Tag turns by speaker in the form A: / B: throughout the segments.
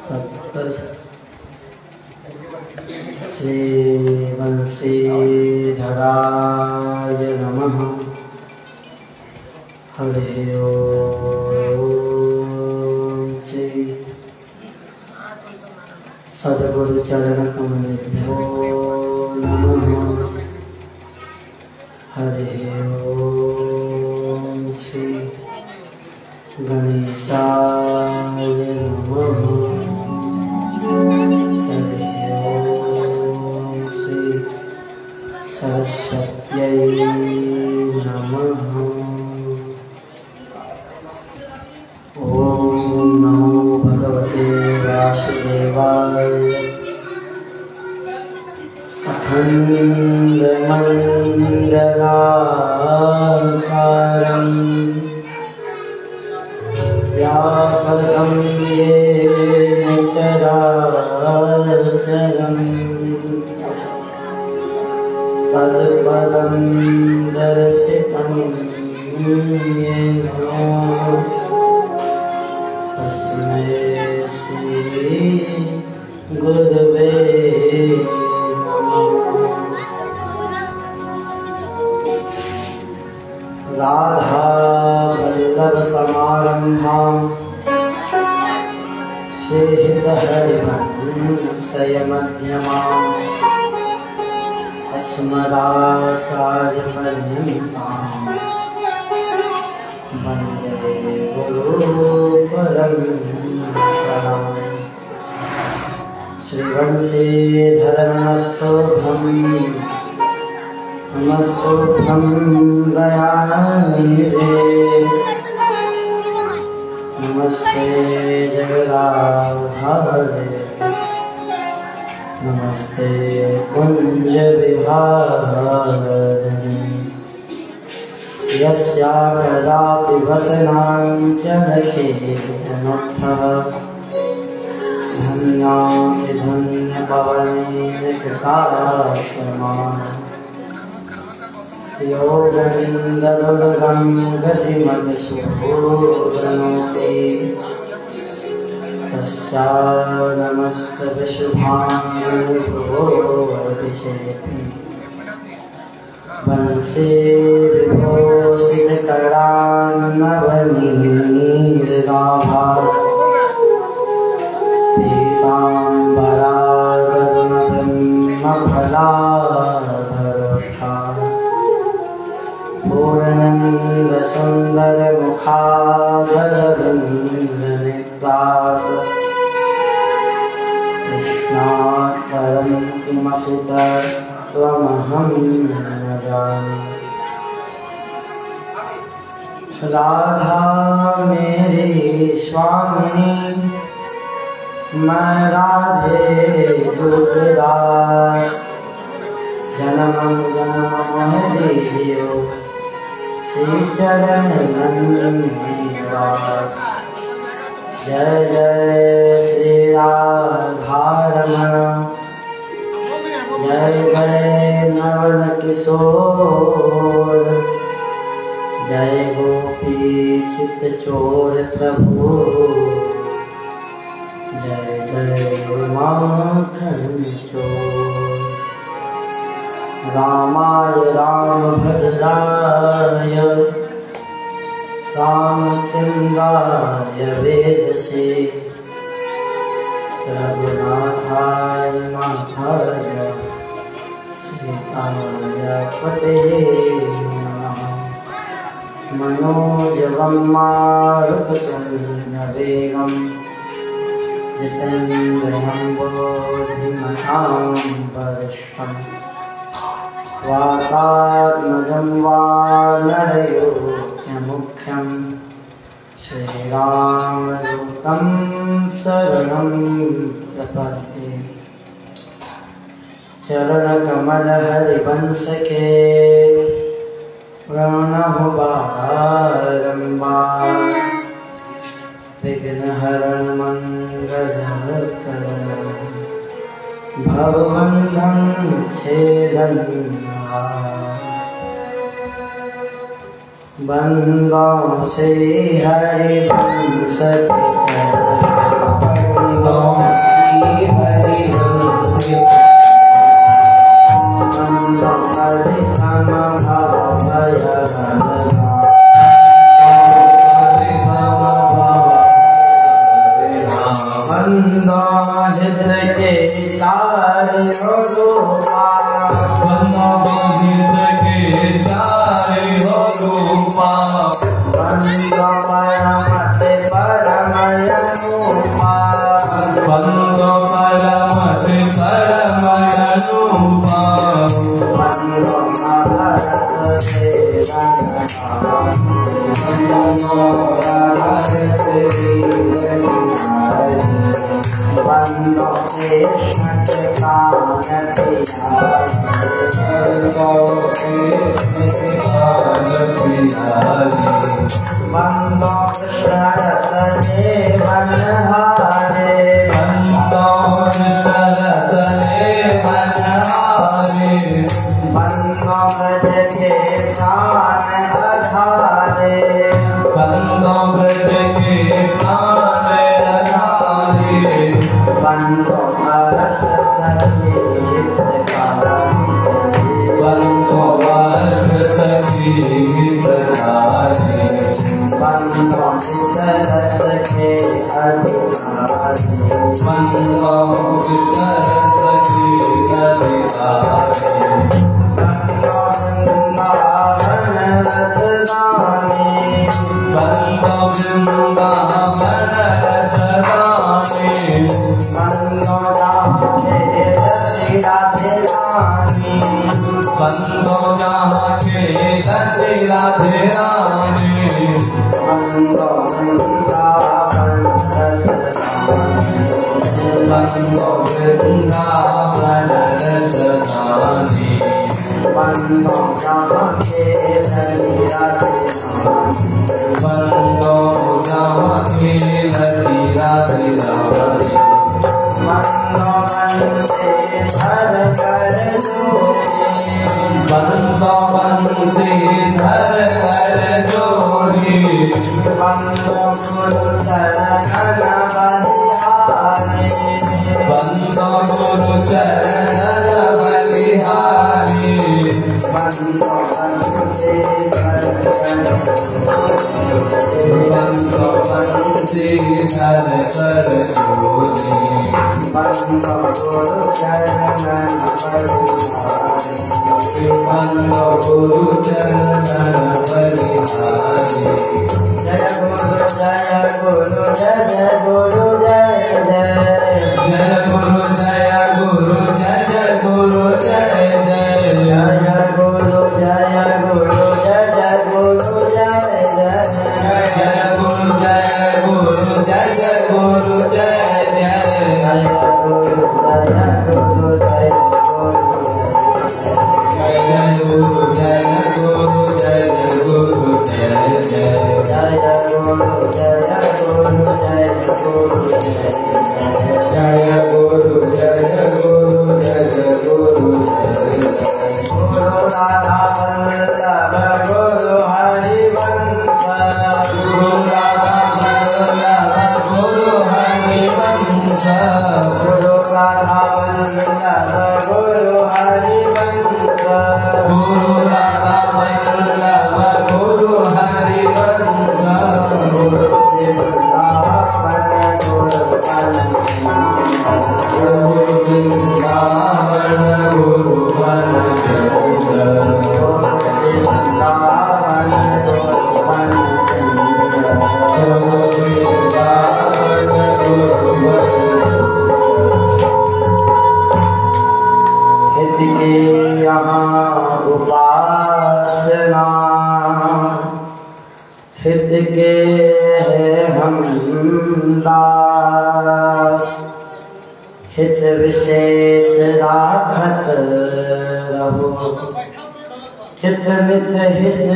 A: श्रीवंशीधराय नमः। हरि ओम। श्री सद्गुरु चरण कमलेभ्यो नमः। हरि ओम। श्री गणेशाय नमः। सरस्वत्यै नमः। ओम नमो भगवते वासुदेवाय। अखण्डमण्डलाकारं व्यापकं येन चराचरम् तत्पदं दर्शितं येन तस्मै श्री गुरवे नमः। राधा वल्लभ समारंभां श्रीहरिवंशय मध्यमाम् अस्मदाचार्यपर्यन्तां वन्दे गुरुपरम्पराम्। श्रीवंशीधर नमस्तुभ्यं दयानिधे। नमस्ते जगदाधारे। नमस्ते कुंज विहारिणे। यस्या कदापि वसनाञ्चलखे अनुत्थः धन्यामि धन्यपवनेन कृतात्मा। योगनिन्ददुर्गं गतिमदशूरनोति तस्या नमस्तविशुभान्भवोऽतिशेऽपि। वंशीविभूषितकरान्नवनीलाभात् पीताम्बरागरुणब्रह्मफलाधरोष्ठा। पूर्णन्दसुन्दरमुखादरविन्दनेत्रात् कृष्णात् परं किमपि तत्त्वमहं न जाने। राधा मेरी स्वामिनी मैं राधे दुर्गदास। जन्म जन्म मोह दियो श्री चरण निवास। जय जय श्री राधारमण। जय जय नवल किशोर। जय गोपी चित्त चोर प्रभु। जय जय माखन चोर। रामाय रामभद्राय रामचन्द्राय वेदसे। रघुनाथाय नाथाय सीताय पतये नमः। मनोजवं मारुततुल्यवेगं जितेन्द्रियं बुद्धिमतां वरिष्ठम्। वातात्मजं वानरयोग्यमुख्यं श्रीरामदूतं शरणं प्रपद्ये। चरणकमलहरिवंश के प्रणमो बारंबार। विघ्नहरण मंगलकरण भवबंधन छेदन। बंदो श्री हरिवंश के चरण। बंदो
B: बंदो राधा श्री
A: बंदो कृष्ण के कान बंदो कृष्ण रस देवन हारे
B: बंदो कृष्ण रस देवन हारे
A: बंदो ब्रज के प्राण आधारे
B: बंदो ब्रज के प्राण आधारे
A: बंदो अरस संगीत
B: बंदो अरस संगीत गारे
A: बंदो रस के अधिकारी
B: बंदो कृष्ण रस के अधिकारी
A: बंदो वृंदावन रसदानी
B: बंदो वृंदावन रसदानी
A: बंदो राधे रति राधे रानी
B: बंदो जहाँ के रति राधे रानी
A: बंदो वृंदावन रसदानी
B: बंदो वृंदावन रसदानी
A: बंदो जहाँ के रति राधे रानी
B: बंदो जहाँ के रति राधे रानी
A: बंदो बंसे भर कर जोड़ी
B: बंदो बंसी धर कर जोड़ी
A: बंदो गुरु चरण बलिहारी
B: बंदो गुरु चरण बलिहारी
A: बंदो बंसे भर कर
B: बंदो बंसी धर कर जोड़ी
A: बंदो गुरु चरण बलिहारी
B: बंदो गुरु चरण बलिहारी
A: जय गुरु जय गुरु जय गुरु जय जय
B: जय गुरु जय गुरु जय गुरु जय जय
A: जय गुरु जय गुरु जय गुरु जय जय
B: जय गुरु जय गुरु जय गुरु जय जय
A: जय गुरु जय गुरु जय गुरु
B: जय गुरु जय गुरु जय जय
A: जय गुरु जय गुरु जय गुरु जय
B: जय गुरु जय गुरु जय गुरु जय
A: गुरु राधा वल्लभ गुरु हरिवंश
B: गुरु राधा वल्लभ गुरु हरिवंश
A: गुरु राधा वल्लभ गुरु हरिवंश
B: गुरु राधा वल्लभ गुरु हरिवंश
A: गुरु वृंदावन गुरु
B: गुरु वृंदावन गुरु वनचंद्र
A: वृंदावन गुरु
B: गुरु वृंदावन गुरु
A: हित के यहाँ उपासना हित के है हम दास हित विशेष राखत रहो चित नित हित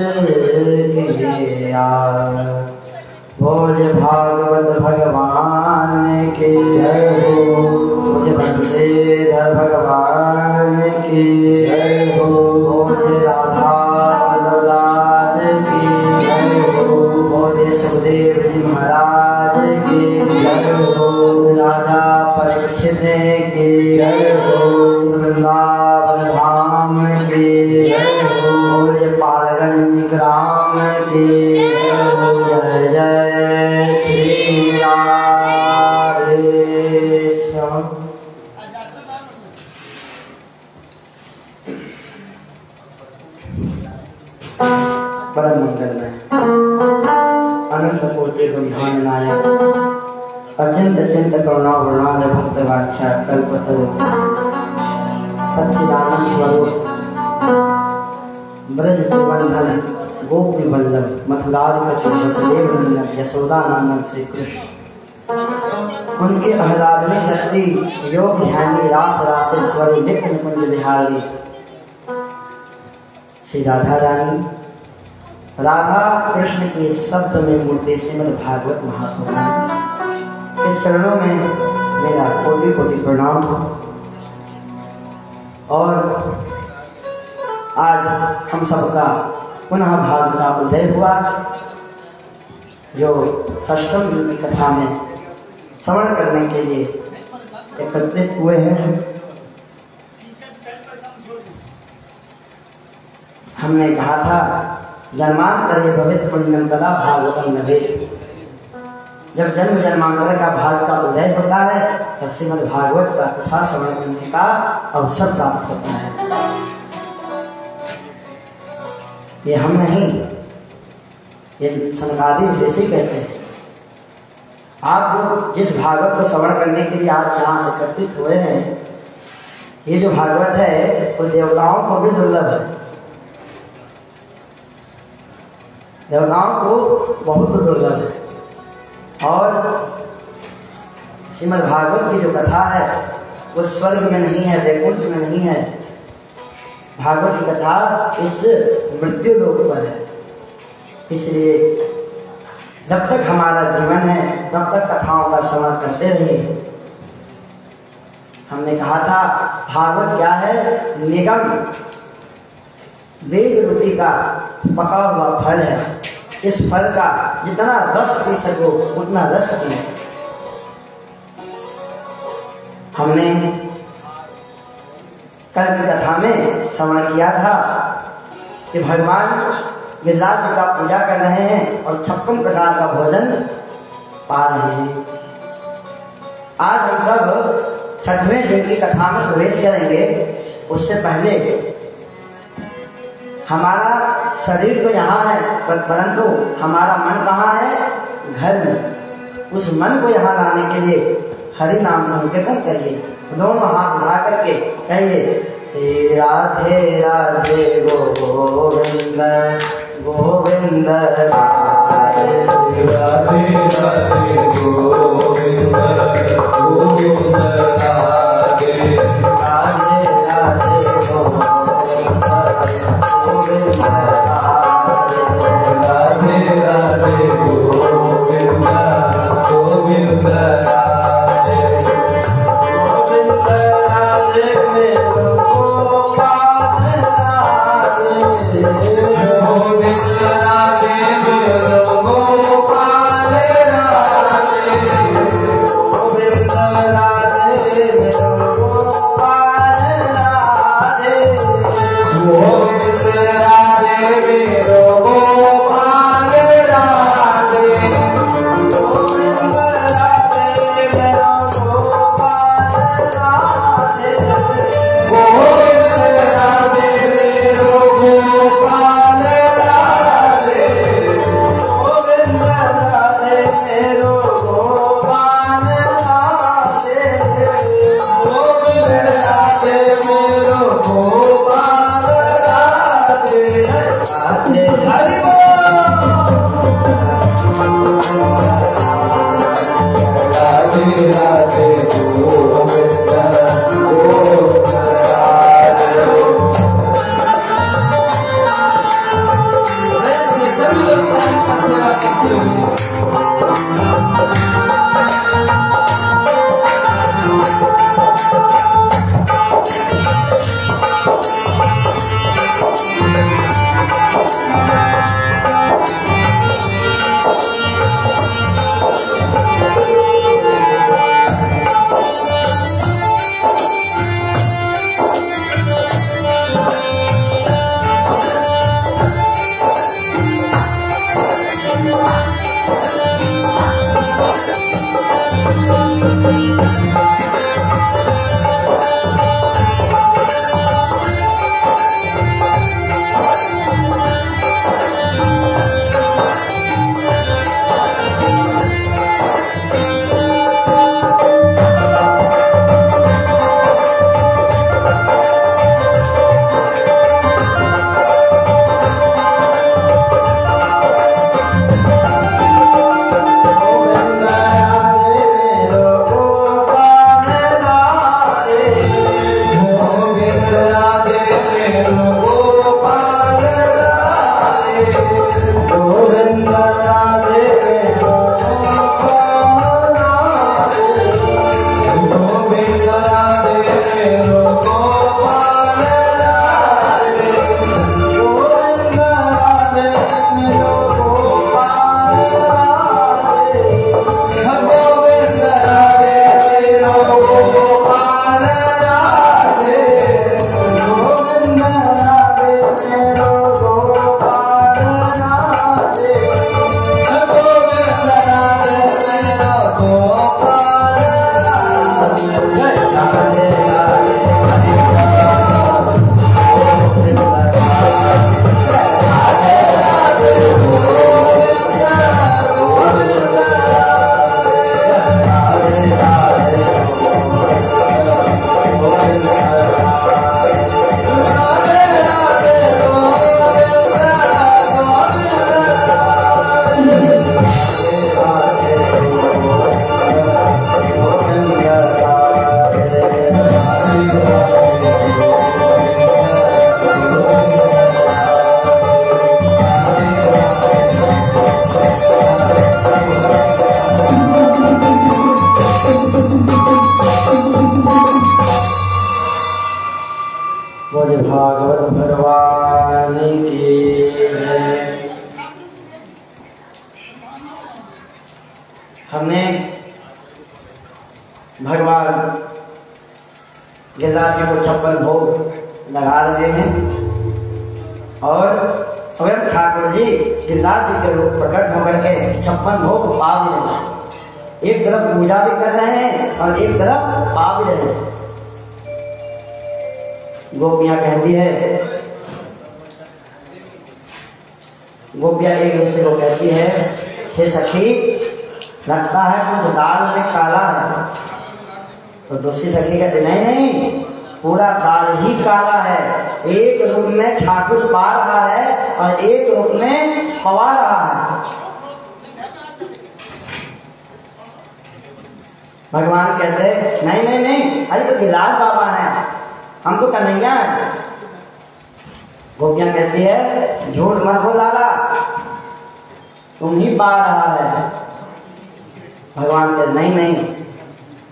A: किया भोज भागवत भगवान की जय हो भोज बंशीधर भगवान की जय हो भोज राधा लाल की जय हो भोज सुखदेव जी महाराज की जय हो राजा परीक्षित की जय हो वृंदावन धाम की जय हो भोज पालगंज ग्राम की जय हो जय जय श्री राधे श्याम। परम मंगलमय अनंत कोटि ब्रह्मांड नायक अचिंत चिंत करुणा वरुणाद भक्त वांछा कल्पतरु सच्चिदानंद स्वरूप ब्रज जीवनधन गोपी वल्लभ मथुराधिपति वसुदेव नंदन यशोदा नंदन श्री कृष्ण। उनकी आह्लादनी शक्ति योग ध्यानी रास रासेश्वरी नित्य निकुंज बिहारी श्री राधा रानी राधा कृष्ण की शब्द में मूर्ति श्रीमद् भागवत महापुराण के चरणों में मेरा कोटि कोटि प्रणाम हो। और आज हम सबका पुनः भाग का उदय हुआ, जो षष्ठम की कथा में श्रवण करने के लिए एकत्रित हुए हैं। हमने कहा था जन्मांतरे भवित पुण्यम कदा भागवतम नभेत। जब जन्म जन्मांतर का भाग का उदय होता है तब श्रीमद् भागवत का कथा श्रवण करने का अवसर प्राप्त होता है। ये हम नहीं, ये सनकादि ऋषि कहते हैं। आप जो जिस भागवत को श्रवण करने के लिए आज यहाँ एकत्रित हुए हैं, ये जो भागवत है वो देवताओं को भी दुर्लभ है। देवताओं को बहुत दुर्लभ है। और श्रीमद् भागवत की जो कथा है वो स्वर्ग में नहीं है, वैकुंठ में नहीं है। भागवत की कथा इस मृत्यु लोक पर है। इसलिए जब तक हमारा जीवन है तब तक कथाओं का श्रवण करते रहिए। हमने कहा था भागवत क्या है? निगम वेद रूपी का पका हुआ फल है। इस फल का जितना रस पी सको उतना रस पिए। हमने कल की कथा में श्रवण किया था कि भगवान गिरिराज जी का पूजा कर रहे हैं और 56 प्रकार का भोजन पा रहे हैं। आज हम सब 6वें दिन की कथा में प्रवेश करेंगे। उससे पहले हमारा शरीर तो यहाँ है परंतु हमारा मन कहाँ है? घर में। उस मन को यहाँ लाने के लिए हरि नाम संकीर्तन करिए। दोनों हाथ उठा करके कहिए श्री राधे राधे गोविंद गोविंद
B: राधे राधे गोविंद गोविंद राधे
A: राधे राधे गोविंद गोविंद
B: राधे राधे गोविंद गोविंद राधे
A: गोविंद राधे मेरो गोपाल राधे
B: गोविंद राधे मेरो गोपाल राधे
A: गोविंद राधे मेरो गोपाल राधे
B: गोविंद राधे मेरो गोपाल राधे
A: गोविंद राधे भगवान गिरिराज जी को 56 भोग लगा रहे हैं और स्वयं ठाकुर जी गिरिराज जी के रूप प्रकट होकर के 56 भोग पा भी रहे हैं। एक तरफ पूजा भी कर रहे हैं और एक तरफ पा भी रहे हैं। गोपियां कहती है, गोपियां एक दूसरे को कहती है, हे सखी लगता है कुछ दाल में काला है। तो दूसरी सखी कहती नहीं नहीं, पूरा दाल ही काला है। एक रूप में ठाकुर पा रहा है और एक रूप में पवा रहा है। भगवान कहते नहीं नहीं नहीं, अरे तो गिरिराज बाबा है, हम तो कन्हैया है। गोपियां कहती है झूठ मत बोल लाला, तुम ही पा रहा है। भगवान कहते नहीं नहीं।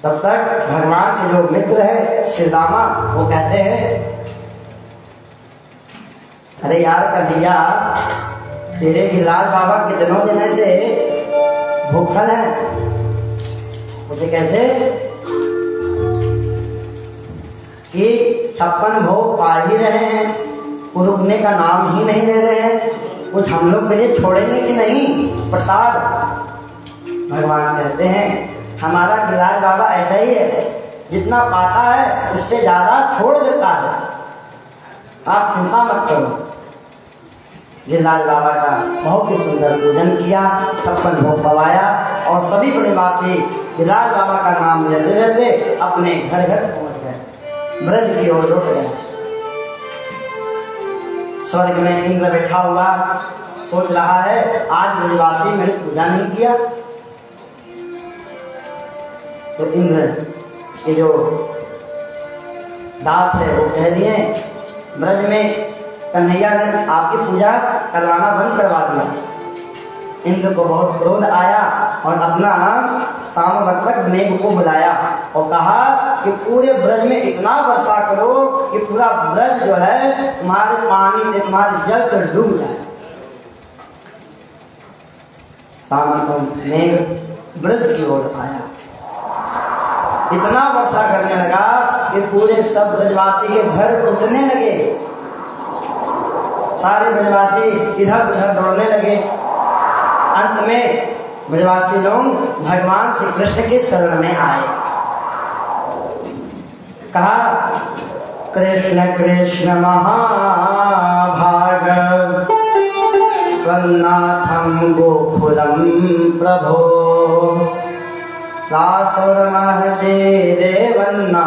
A: तब तक भगवान के जो मित्र है श्री रामा वो कहते हैं अरे यार कन्हैया, तेरे गिरिराज बाबा कितनों दिन से भूखल है, मुझे कैसे कि 56 भोग पा ही रहे हैं, रुकने का नाम ही नहीं ले रहे हैं, कुछ हम लोग के लिए छोड़ेंगे कि नहीं प्रसाद। भगवान कहते हैं हमारा गिरिराज बाबा ऐसा ही है, जितना पाता है उससे ज्यादा छोड़ देता है, आप चिंता मत करो। गिरिराज बाबा का बहुत ही सुंदर पूजन किया, 56 भोग पवाया और सभी ब्रजवासी गिरिराज बाबा का नाम लेते लेते अपने घर घर पहुंच गए, ब्रज की ओर लौट गए। स्वर्ग में इंद्र बैठा हुआ सोच रहा है आज ब्रजवासी मैंने पूजा नहीं किया। तो इंद्र के जो दास है वो कह दिए ब्रज में कन्हैया ने आपकी पूजा करवाना बंद करवा दिया। इंद्र को बहुत क्रोध आया और अपना सामवर्तक मेघ को बुलाया और कहा कि पूरे ब्रज में इतना वर्षा करो कि पूरा ब्रज जो है तुम्हारे पानी से तुम्हारे जल कर डूब जाए। सामवर्तक मेघ ब्रज की ओर आया, इतना वर्षा करने लगा कि पूरे सब ब्रजवासी के घर उठने लगे, सारे ब्रजवासी इधर उधर दौड़ने लगे। अंत में ब्रजवासी लोग भगवान श्री कृष्ण के शरण में आए, कहा कृष्ण कृष्ण महाभाग त्वन्नाथं गोकुलं प्रभो दासोर्महसे देवन्ना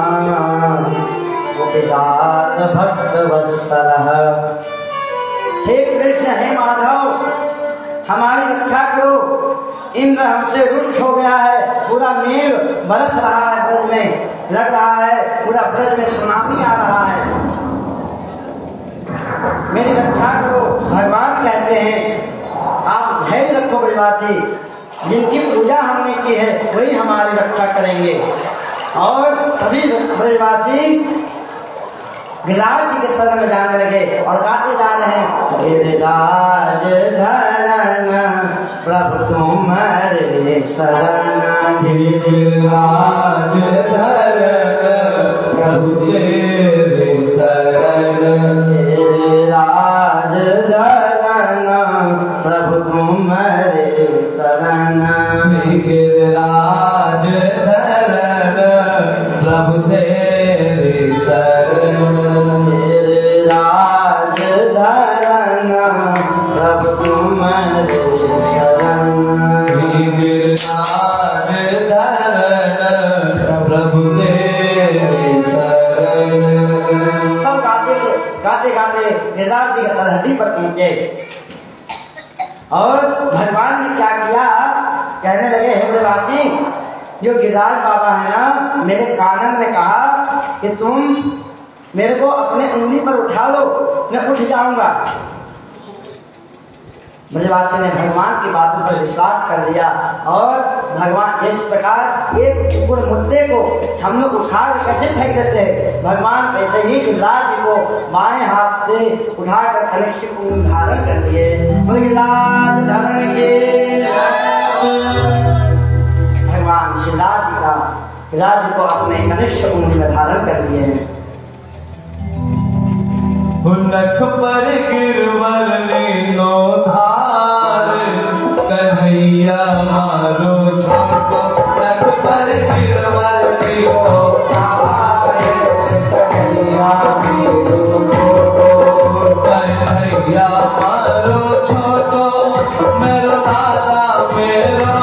A: गोपिदास भक्तवत्सलः। हे कृष्ण हे माधव हमारी रक्षा करो, इंद्र हमसे रुष्ट हो गया है, पूरा मेघ बरस रहा है, ब्रज में लग रहा है, पूरा ब्रज में सुनामी आ रहा है, मेरी रक्षा करो। भगवान कहते हैं आप धैर्य रखो ब्रजवासी, जिनकी पूजा हमने की है वही हमारी रक्षा करेंगे। और सभी ब्रजवासी गिरिराज जी के शरण में जाने लगे और गाते जा रहे हैं गिरिराज धरण प्रभु तुम्हारे शरण,
B: गिरिराज धरण प्रभु तेरे शरण,
A: गिरिराज धरण प्रभु तुम्हारे शरण,
B: श्री गिरिराज धरण प्रभु तेरे शरण,
A: गिरिराज धरण प्रभु तुम्हारे शरण,
B: श्री गिरिराज धरण प्रभु तेरे शरण।
A: सब गाते गाते गिरिराज जी के तलहटी पर पहुंचे और भगवान ने क्या किया, कहने लगे हे ब्रजवासी, जो गिरिराज बाबा है ना मेरे कानन में कहा कि तुम मेरे को अपने उंगली पर उठा लो, मैं उठ जाऊंगा। ब्रजवासी ने भगवान की बातों पर विश्वास कर लिया और भगवान इस प्रकार एक मुद्दे को हम लोग उठाकर कैसे फेंक देते हैं, भगवान ऐसे ही गिरिराज जी को बाएं हाथ से उठाकर कलश को धारण कर लिए। गिरिराज धरण के भगवान गिरिराज जी का राज्य को अपने कनिष्ठ उंगली में धारण कर लिए हैं।
B: नख पर गिरवर लीनो धार, कन्हैया मारो छोटो। नख पर गिरवर लीनो धार, कन्हैया मारो छोटो। कन्हैया मारो छोटो, मेरो दादा मेरो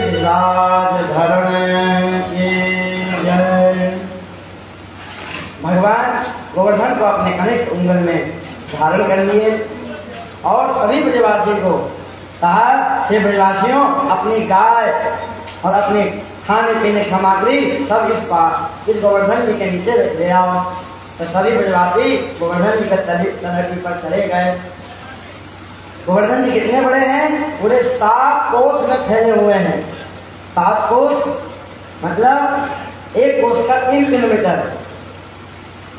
A: गिरिराज धरण की जय। भगवान गोवर्धन को अपने कनिष्ठ उंगल में धारण कर लिए और सभी ब्रजवासियों को कहा, हे ब्रजवासियों, अपनी गाय और अपने खाने पीने की सामग्री सब इस गोवर्धन जी के नीचे ले आओ। तो सभी ब्रजवासी गोवर्धन जी के तलहटी पर चले गए। गोवर्धन जी कितने बड़े हैं? पूरे 7 कोस में फैले हुए हैं। 7 कोस मतलब एक कोस का 3 किलोमीटर,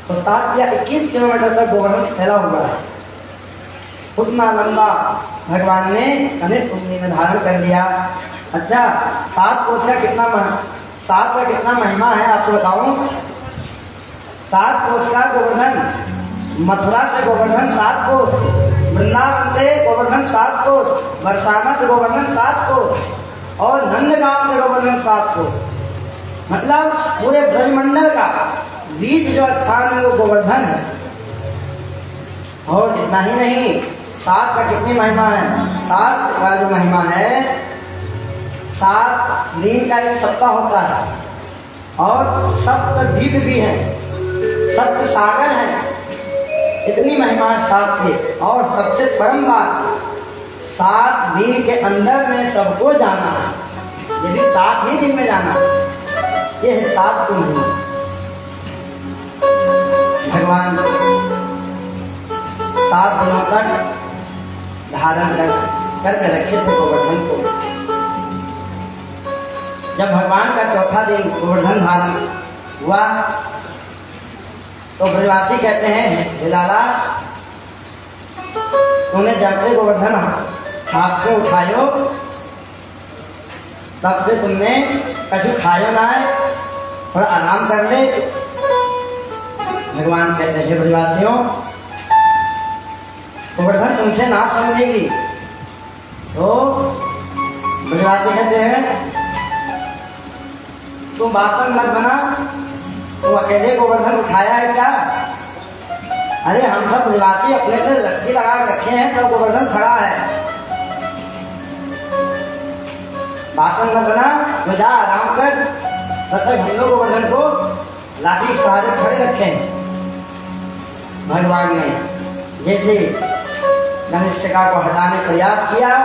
A: तो 7 या 21 किलोमीटर तक गोवर्धन फैला हुआ है। उतना लंबा भगवान ने कनिष्ठ उंगली में धारण कर लिया। अच्छा, 7 कोस का कितना महिमा है आपको बताऊं। 7 कोस का गोवर्धन, मथुरा से गोवर्धन 7 कोस, वृंदावन से गोवर्धन 7 कोस, बरसाना से गोवर्धन 7 कोस और नंदगांव से गोवर्धन 7 कोस। मतलब पूरे ब्रजमंडल का बीच जो स्थान है वो गोवर्धन है। और इतना ही नहीं, 7 का कितनी महिमा है? 7 का जो महिमा है, 7 दिन का एक सप्ताह होता है और सप्त द्वीप भी है, सप्त सागर है। इतनी महिमा है 7 की। और सबसे परम बात, 7 दिन के अंदर में सबको जाना है, ये भी 7 ही दिन में जाना है। ये है 7 की महिमा। भगवान 7 दिनों तक धारण करके रखे थे गोवर्धन को। जब भगवान का चौथा दिन गोवर्धन धारण हुआ तो ब्रजवासी कहते हैं, हे लाला, तूने जब से गोवर्धन हाथ से उठायो तब से तुमने कछु खायो ना है, थोड़ा आराम कर ले। भगवान कहते हैं, ब्रजवासियों, गोवर्धन तुमसे ना समझेगी। तो ब्रजवासी कहते हैं, तुम बातन मत बना, तुम अकेले गोवर्धन उठाया है क्या? अरे हम सब ब्रजवासी अपने से रस्सी लगा रखे हैं, तब गोवर्धन खड़ा है। बातन मत बना, तो जा आराम कर, तब तक हम लोग गोवर्धन को लाठी के सहारे खड़े रखे हैं। भगवान ने जैसे धनिष्ठिका को हटाने का प्रयास किया,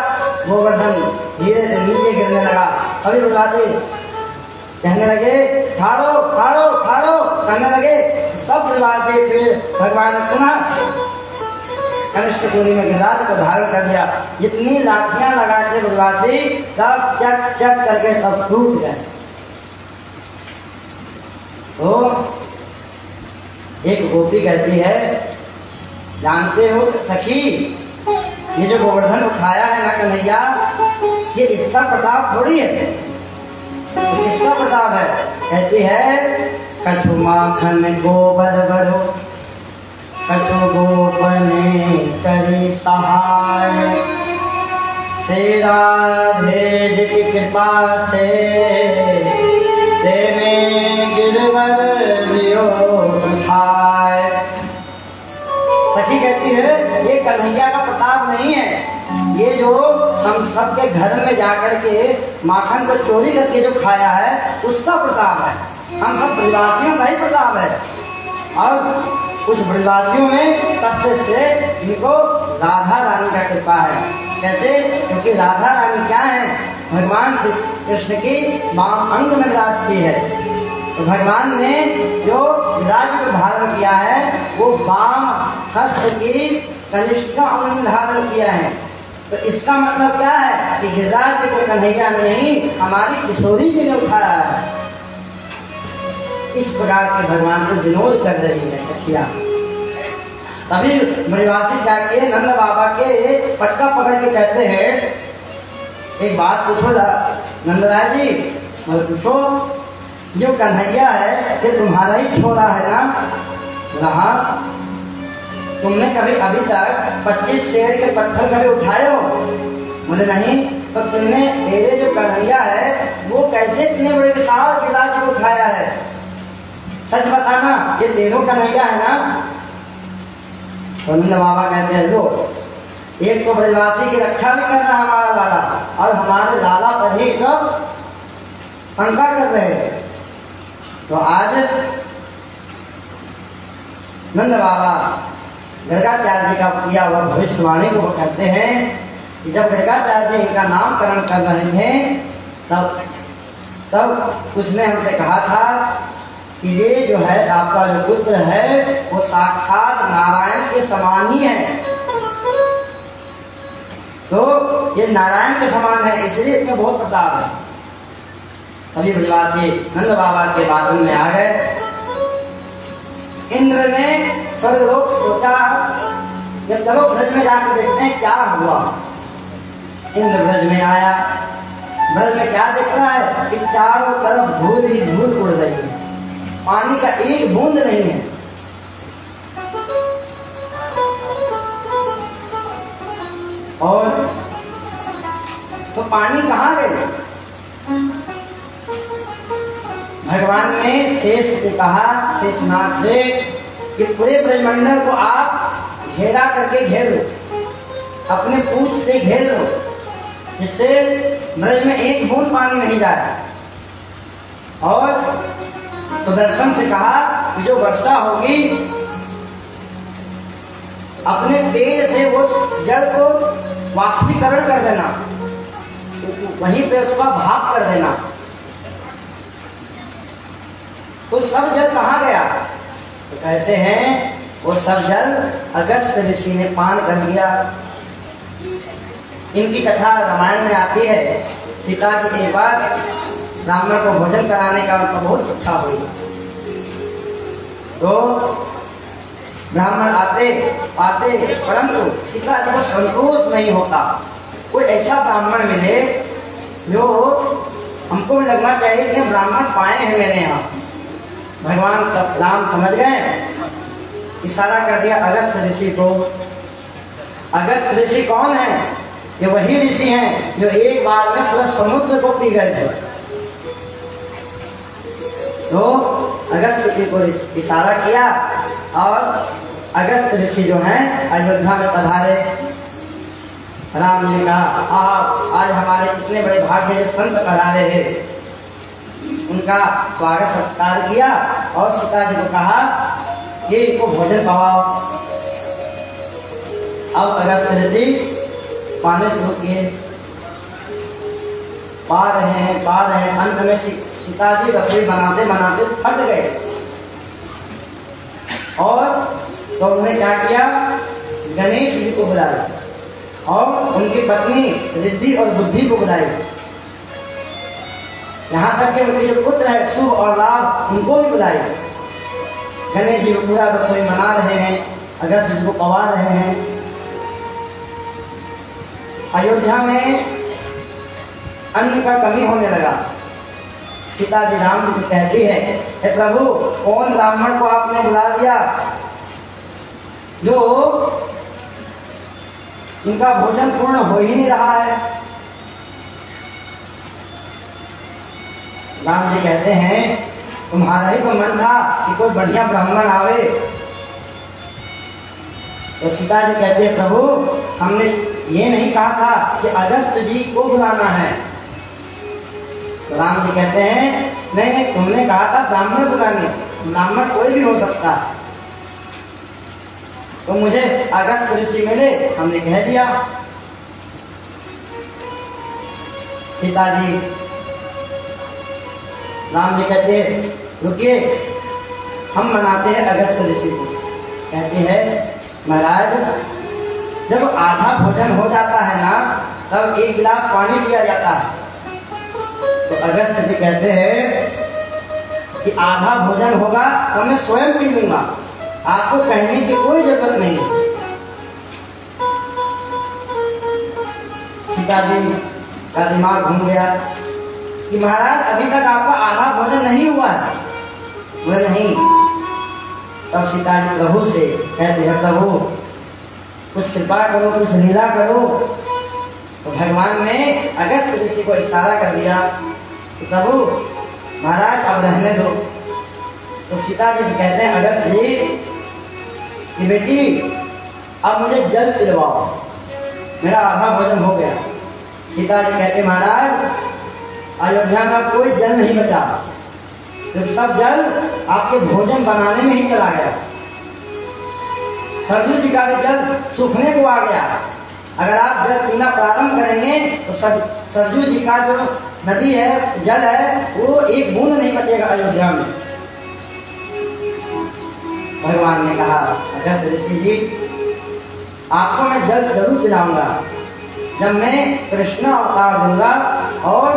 A: गोवर्धन धीरे से नीचे गिरने लगा। सभी ब्रजवासी कहने लगे, ठारो ठारो ठारो कहने लगे। सब ब्रजवासी फिर भगवान ने सुना, कनिष्ठ दूरी में गिरिराज को धारण कर दिया। जितनी लाठियां लगाए थे ब्रजवासी, सब चट चट करके सब टूट गए। तो एक गोपी कहती है, जानते हो सखी, ये जो गोवर्धन उठाया है ना कन्हैया, ये इसका प्रताप थोड़ी है, इसका प्रताप है। कहती है, कछु माखन गोबर भरो, कछु गोपने करी सहाय, से राधे जी की कृपा से तेने गिरवर लियो उठाए। सखी कहती है, ये कन्हैया का प्रताप नहीं है, ये जो हम सबके घर में जाकर के माखन को चोरी करके जो खाया है उसका प्रताप है। हम सब ब्रजवासियों का ही प्रताप है। और कुछ ब्रजवासियों में सबसे श्रेष्ठ इनको राधा रानी का कृपा है। कैसे? क्योंकि राधा रानी क्या है? भगवान श्री कृष्ण की वाम अंग में विराजती है। तो भगवान ने जो विराज को धारण किया है वो वाम हस्त की कनिष्ठा अंग धारण किया है। तो इसका मतलब क्या है कि गिरिराज को कन्हैया ने नहीं, हमारी किशोरी जी ने उठाया है। इस प्रकार के भगवान को विनोद कर रही है सखिया। तभी ब्रजवासी जाके नंद बाबा के पटका पकड़ के कहते हैं, एक बात पूछो नंदराज जी, पूछो, जो कन्हैया है ये तुम्हारा ही छोरा है ना? रहा, तुमने कभी अभी तक 25 शेर के पत्थर कभी उठाए हो? बोले नहीं। तो तुमने तेरे जो कन्हैया है वो कैसे इतने बड़े विशाल गिरिराज को उठाया है? सच बताना, ये तेरो कन्हैया है ना? तो नंद बाबा कहते हैं, लो, एक तो ब्रजवासी की रक्षा भी कर रहा है हमारा लाला, और हमारे लाला पर ही सब शंका कर रहे हैं। तो आज नंद बाबा गर्गाचार्य जी का किया हुआ भविष्यवाणी को कहते हैं कि जब गर्गाचार्य जी इनका नामकरण कर रहे थे तब उसने हमसे कहा था कि ये जो है आपका जो पुत्र है वो साक्षात नारायण के समान ही है। तो ये नारायण के समान है, इसलिए इसमें बहुत प्रताप है। सभी ब्रजवासी नंद बाबा के बादल में आ गए। इंद्र ने स्वर्गलोक सोचा, जब चलो ब्रज में जाकर देखते हैं क्या हुआ। इंद्र ब्रज में आया, ब्रज में क्या दिख रहा है कि चारों तरफ धूल ही धूल उड़ रही है, पानी का एक बूंद नहीं है। और तो पानी कहाँ गए? भगवान ने शेष से कहा, शेषनाग से, कि पूरे ब्रह्मंडल को आप घेरा करके घेर लो, अपने पूंछ से घेर लो, जिससे ब्रज में एक बूंद पानी नहीं जाए। और सुदर्शन से कहा कि जो वर्षा होगी अपने तेज से उस जल को वाष्पीकरण कर देना, वहीं पे उसका भाप कर देना। तो सब जल कहाँ गया? तो कहते हैं वो सब जल अगस्त ऋषि ने पान कर लिया। इनकी कथा रामायण में आती है। सीता जी एक बार ब्राह्मण को भोजन कराने का उनका बहुत इच्छा हुई, तो ब्राह्मण आते, परंतु सीता जी को संतोष नहीं होता। कोई ऐसा ब्राह्मण मिले जो हमको भी लगना चाहिए कि ब्राह्मण पाए हैं मेरे यहाँ। भगवान राम समझ गए, इशारा कर दिया अगस्त ऋषि को। अगस्त ऋषि कौन है? ये वही ऋषि हैं जो एक बार में पूरा समुद्र को पी गए थे। तो अगस्त ऋषि को इशारा किया और अगस्त ऋषि जो हैं अयोध्या में पधारे। राम ने कहा आप आज हमारे इतने बड़े भाग्य संत पधारे हैं। उनका स्वागत सत्कार किया और सीता जी को कहा कि इनको भोजन करवाओ। अब अगस्त ऋषि पाने शुरू किए, पा रहे हैं। अंत में सीता जी रसोई बनाते बनाते थक गए और तो उन्होंने क्या किया, गणेश जी को बुलाया और उनकी पत्नी रिद्धि और बुद्धि को बुलाई। यहाँ तक कि उनके जो पुत्र है शुभ और लाभ, उनको भी बुलाई। गणेश जी पूरा रसोई बना रहे हैं, अगस्त जी को पवा रहे हैं। अयोध्या में अन्न का कमी होने लगा। सीता जी राम जी कहती है, हे प्रभु कौन ब्राह्मण को आपने बुला दिया जो उनका भोजन पूर्ण हो ही नहीं रहा है। राम जी कहते हैं तुम्हारा ही तो मन था कि कोई बढ़िया ब्राह्मण आवे। तो सीता जी कहते हैं प्रभु हमने ये नहीं कहा था कि अगस्त जी को बुलाना है। तो राम जी कहते हैं नहीं तुमने कहा था ब्राह्मण बुलाने, ब्राह्मण कोई भी हो सकता है। तो मुझे अगस्त ऋषि मिले, हमने कह दिया। सीता जी राम जी कहते रुकिए हम मनाते हैं अगस्त ऋषि को। कहते हैं महाराज जब आधा भोजन हो जाता है ना तब एक गिलास पानी पिया जाता है। तो अगस्त जी कहते हैं कि आधा भोजन होगा तो मैं स्वयं पी लूंगा, आपको कहने की कोई जरूरत नहीं। सीता जी का दिमाग घूम गया कि महाराज अभी तक आपका आधा भोजन नहीं हुआ है। बोले नहीं। तब सीता जी प्रभु से कहते हैं प्रभु कुछ कृपा करो, कुछ लीला करो। तो भगवान ने अगस्त ऋषि को इशारा कर दिया कि प्रभु महाराज अब रहने दो। तो सीता जी से कहते हैं अगस्त जी कि बेटी अब मुझे जल पिलवाओ, मेरा आधा भोजन हो गया। सीता जी कहते महाराज अयोध्या में कोई जल नहीं बचा, तो सब जल आपके भोजन बनाने में ही चला गया। सरजू जी का भी जल सूखने को आ गया। अगर आप जल पीना प्रारंभ करेंगे तो सरजू जी का जो नदी है, जल है, वो एक बूंद नहीं बचेगा अयोध्या में। भगवान ने कहा, अगस्त ऋषि जी, आपको मैं जल जरूर पिलाऊंगा जब मैं कृष्ण अवतार दूंगा और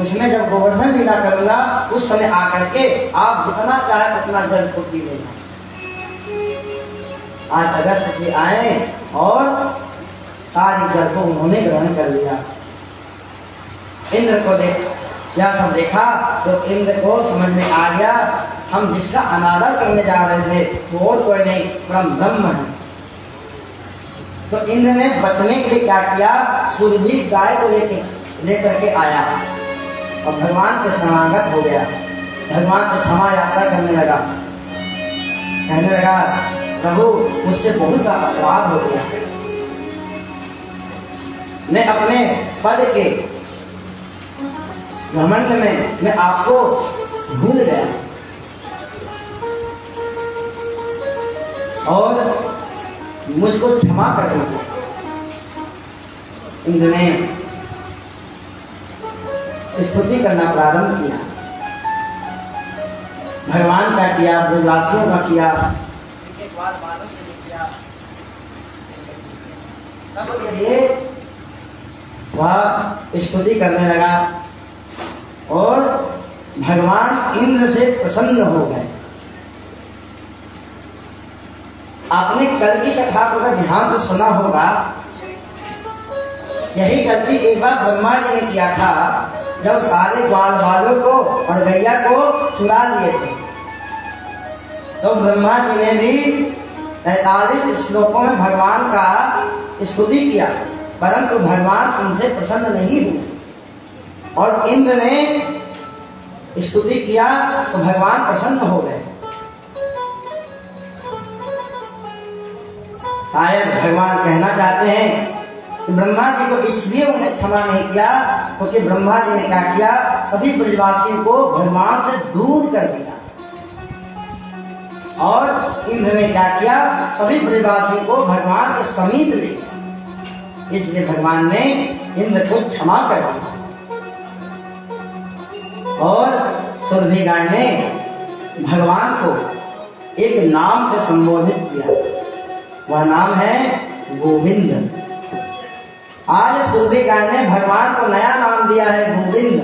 A: उसमें जब गोवर्धन लीला करूंगा, उस समय आकर के आप जितना चाहे उतना जल को पी लेना। आज अगस्त जी आए और सारी जल को उन्होंने ग्रहण कर लिया। इंद्र को यह सब देखा तो इंद्र को समझ में आ गया, हम जिसका अनादर करने जा रहे थे वो और कोई नहीं, ब्रह्म है। तो इंद्र ने बचने के लिए क्या किया, सुरभि गाय को लेकर के आया और भगवान के शरणागत हो गया। भगवान से क्षमा यात्रा करने लगा, कहने लगा, प्रभु मुझसे बहुत बड़ा अपराध हो गया, मैं अपने पद के घमंड में मैं आपको भूल गया और मुझको क्षमा कर दीजिए। इंद्र ने स्तुति करना प्रारंभ किया, भगवान का किया, ब्रजवासियों का किया, एक बार बालों के लिए किया, सबके लिए वह स्तुति करने लगा और भगवान इंद्र से प्रसन्न हो गए। आपने कल की कथा को अगर ध्यान से सुना होगा, यही गलती एक बार ब्रह्मा जी ने किया था जब सारे ग्वाल बालों को और गैया को चुरा लिए थे। तो ब्रह्मा जी ने भी 43 श्लोकों में भगवान का स्तुति किया, परंतु भगवान उनसे प्रसन्न नहीं हुए और इंद्र ने स्तुति किया तो भगवान प्रसन्न हो गए। शायद भगवान कहना चाहते हैं कि ब्रह्मा जी को इसलिए उन्हें क्षमा नहीं किया क्योंकि ब्रह्मा जी ने क्या किया, सभी ब्रजवासियों को भगवान से दूर कर दिया और इंद्र ने क्या किया, सभी ब्रजवासियों को भगवान के समीप ले गया। इसलिए भगवान ने इंद्र को क्षमा कर दिया और सुरभि गाय ने भगवान को एक नाम से संबोधित किया, वह नाम है गोविंद। आज सुरभि गाय ने भगवान को नया नाम दिया है गोविंद।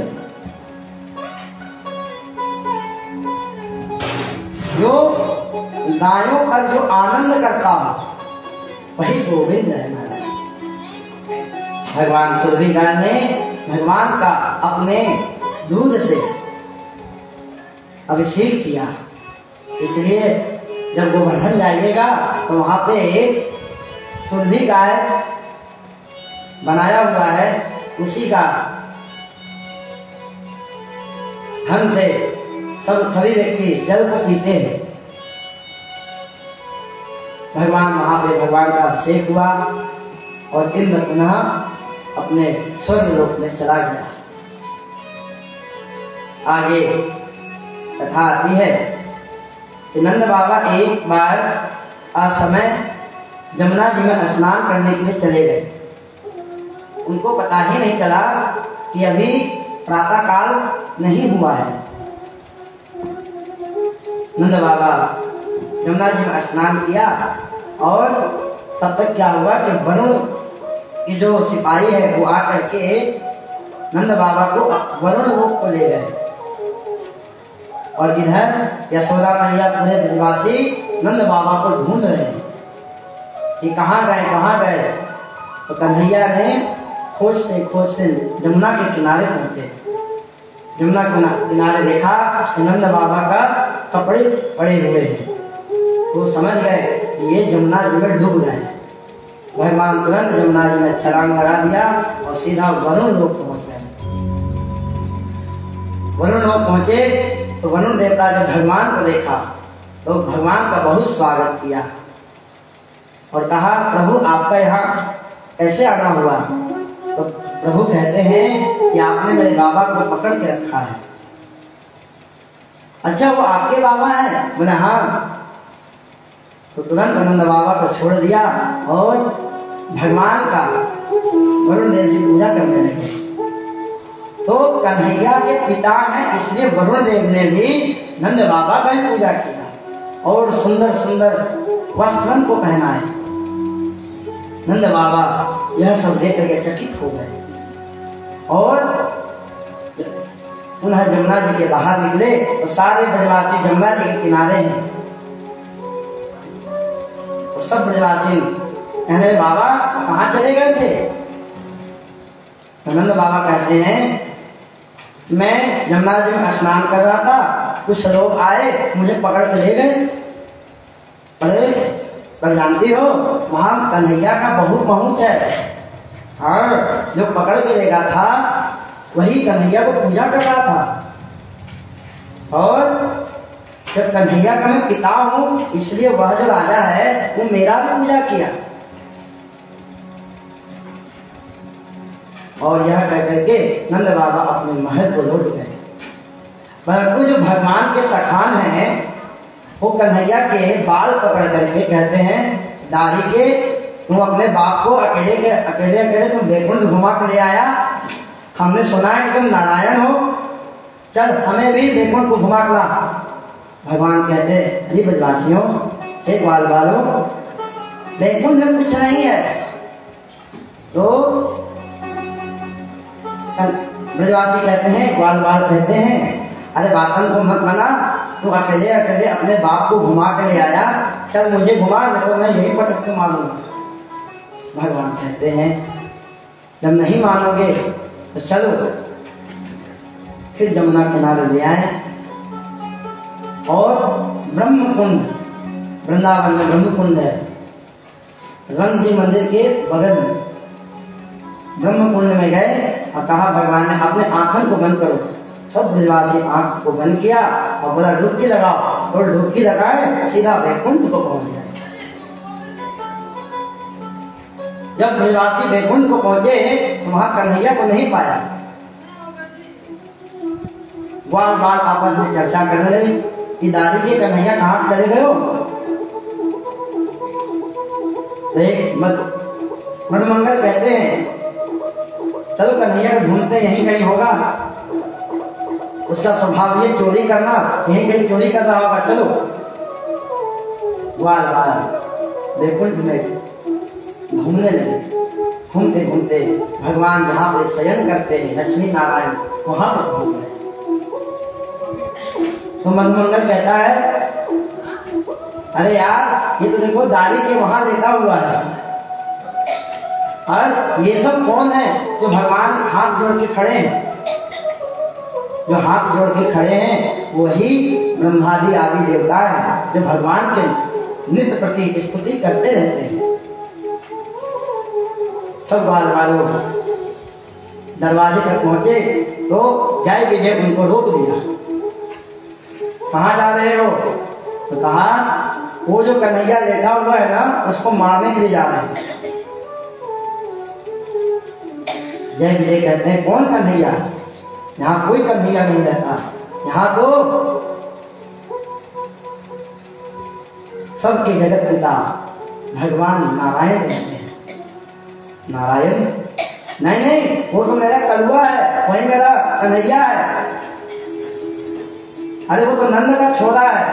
A: जो गायों पर जो आनंद करता हो वही गोविंद है। भगवान सुरभि गाय ने भगवान का अपने दूध से अभिषेक किया, इसलिए जब गोवर्धन जाइएगा तो वहां पे एक सुरभि गाय बनाया हुआ है, उसी का धन से सभी व्यक्ति जल को पीते हैं। भगवान वहां पे भगवान का अभिषेक हुआ और इंद्र पुनः अपने स्वर्ग लोक में चला गया। आगे कथा आती है कि नंद बाबा एक बार असमय जमुना जी में स्नान करने के लिए चले गए। उनको पता ही नहीं चला कि अभी प्रातः काल नहीं हुआ है। नंद बाबा जमुना जी में स्नान किया और तब तक क्या हुआ कि वरुण की जो सिपाही है वो आकर के नंद बाबा को वरुण लोक को ले गए और इधर यशोदा मैया पूरे ब्रजवासी नंद बाबा को ढूंढ रहे हैं कि कहाँ गए। तो कन्हैया ने खोजते खोजते जमुना के किनारे पहुंचे। जमुना के किनारे देखा कि नंद बाबा का कपड़े पड़े हुए हैं, वो समझ गए कि ये जमुना जी में डूब गए। भगवान तुरंत जमुना जी में छलांग लगा दिया और सीधा वरुण लोक पहुंच गए। वरुण लोक पहुंचे तो वरुण देवता जब भगवान को देखा तो भगवान का बहुत स्वागत किया और कहा, प्रभु आपका यहाँ कैसे आना हुआ? तो प्रभु कहते हैं कि आपने मेरे बाबा को पकड़ के रखा है। अच्छा, वो आपके बाबा हैं? बोले हाँ। तो तुरंत नंद बाबा को छोड़ दिया और भगवान का वरुण देव जी पूजा करने लगे। तो कन्हैया के पिता हैं, इसलिए वरुण देव ने भी नंद बाबा का ही पूजा किया और सुंदर सुंदर वस्त्र को पहनाए। नंद बाबा यह सब देख करके चकित हो गए और पुनः जमुना जी के बाहर निकले तो सारे ब्रजवासी जमुना जी के किनारे हैं। तो सब ब्रजवासी कहने बाबा कहाँ चले गए थे? तो नंद बाबा कहते हैं मैं जमुना जी में स्नान कर रहा था, कुछ लोग आए मुझे पकड़ के ले गए। अरे पर जानती हो वहां कन्हैया का बहुत पहुंच है और जो पकड़ के लेगा था वही कन्हैया को पूजा कर रहा था। और जब कन्हैया का मैं पिता हूं इसलिए वह जो राजा है वो मेरा भी पूजा किया। और यह कह करके नंद बाबा अपने महल को लौट गए। परंतु जो भगवान के सखान हैं वो कन्हैया के बाल पकड़ करके कहते हैं दारी के तुम अपने बाप को अकेले तुम वैकुंठ घुमा कर ले आया। हमने सुना है कि तुम नारायण हो, चल हमें भी वैकुंठ को घुमा कर ला। भगवान कहते अरे ब्रजवासियों, हे ग्वाल वालों, वैकुंठ में कुछ नहीं है। तो ब्रजवासी कहते हैं, ग्वाल बाल कहते हैं अरे बातन को मत मना, तू अकेले अपने बाप को घुमा के ले आया, चल मुझे घुमा, तो मैं यही पटक के मारूंगा। भगवान कहते हैं जब नहीं मानोगे तो चलो। फिर जमुना किनारे ले आए और ब्रह्म कुंड, वृंदावन में ब्रह्म कुंड है, रंग जी मंदिर के बगल में ब्रह्म कुंड में गए और कहा भगवान ने अपने आंखों को बंद करो। सब ब्रजवासी आंख को बंद किया और बोला डुबकी लगाओ, और डुबकी लगाए सीधा वैकुंठ को पहुंच गए। जब ब्रजवासी वैकुंठ को पहुंचे तो वहां कन्हैया को नहीं पाया। बार बार आपस में चर्चा करने लगे कि दादी के कन्हैया कहाँ चले गए हो। मनमंगल कहते हैं चलो कन्हैया ढूंढते यहीं कहीं होगा, उसका स्वभाव ये चोरी करना, यहीं कहीं चोरी कर रहा होगा, चलो। बार बार वैकुंठ में घूमने लगे। घूमते घूमते भगवान जहाँ पे शयन करते हैं लक्ष्मी नारायण वहां पर पहुंच गए। तो मनमंगल कहता है अरे यार ये तो देखो दारी के वहां लेटा हुआ है, और ये सब कौन है जो भगवान हाथ जोड़ के खड़े हैं? जो हाथ जोड़ के खड़े हैं वही ब्रह्मादि आदि देवता है जो भगवान के नित्य प्रति स्तुति करते रहते हैं। सब बाल वालों दरवाजे तक पहुंचे तो जय विजय उनको रोक दिया। कहाँ जा रहे हो? तो कहा वो जो कन्हैया लेटा हुआ है ना उसको मारने के लिए जा रहे हैं। जय विजय कहते हैं कौन कन्हैया? यहाँ कोई कन्हैया नहीं रहता, यहाँ तो सबके जगत पिता भगवान नारायण रहते हैं। नारायण नहीं, वो तो मेरा कलुआ है, वही मेरा कन्हैया है। अरे वो तो नंद का छोरा है।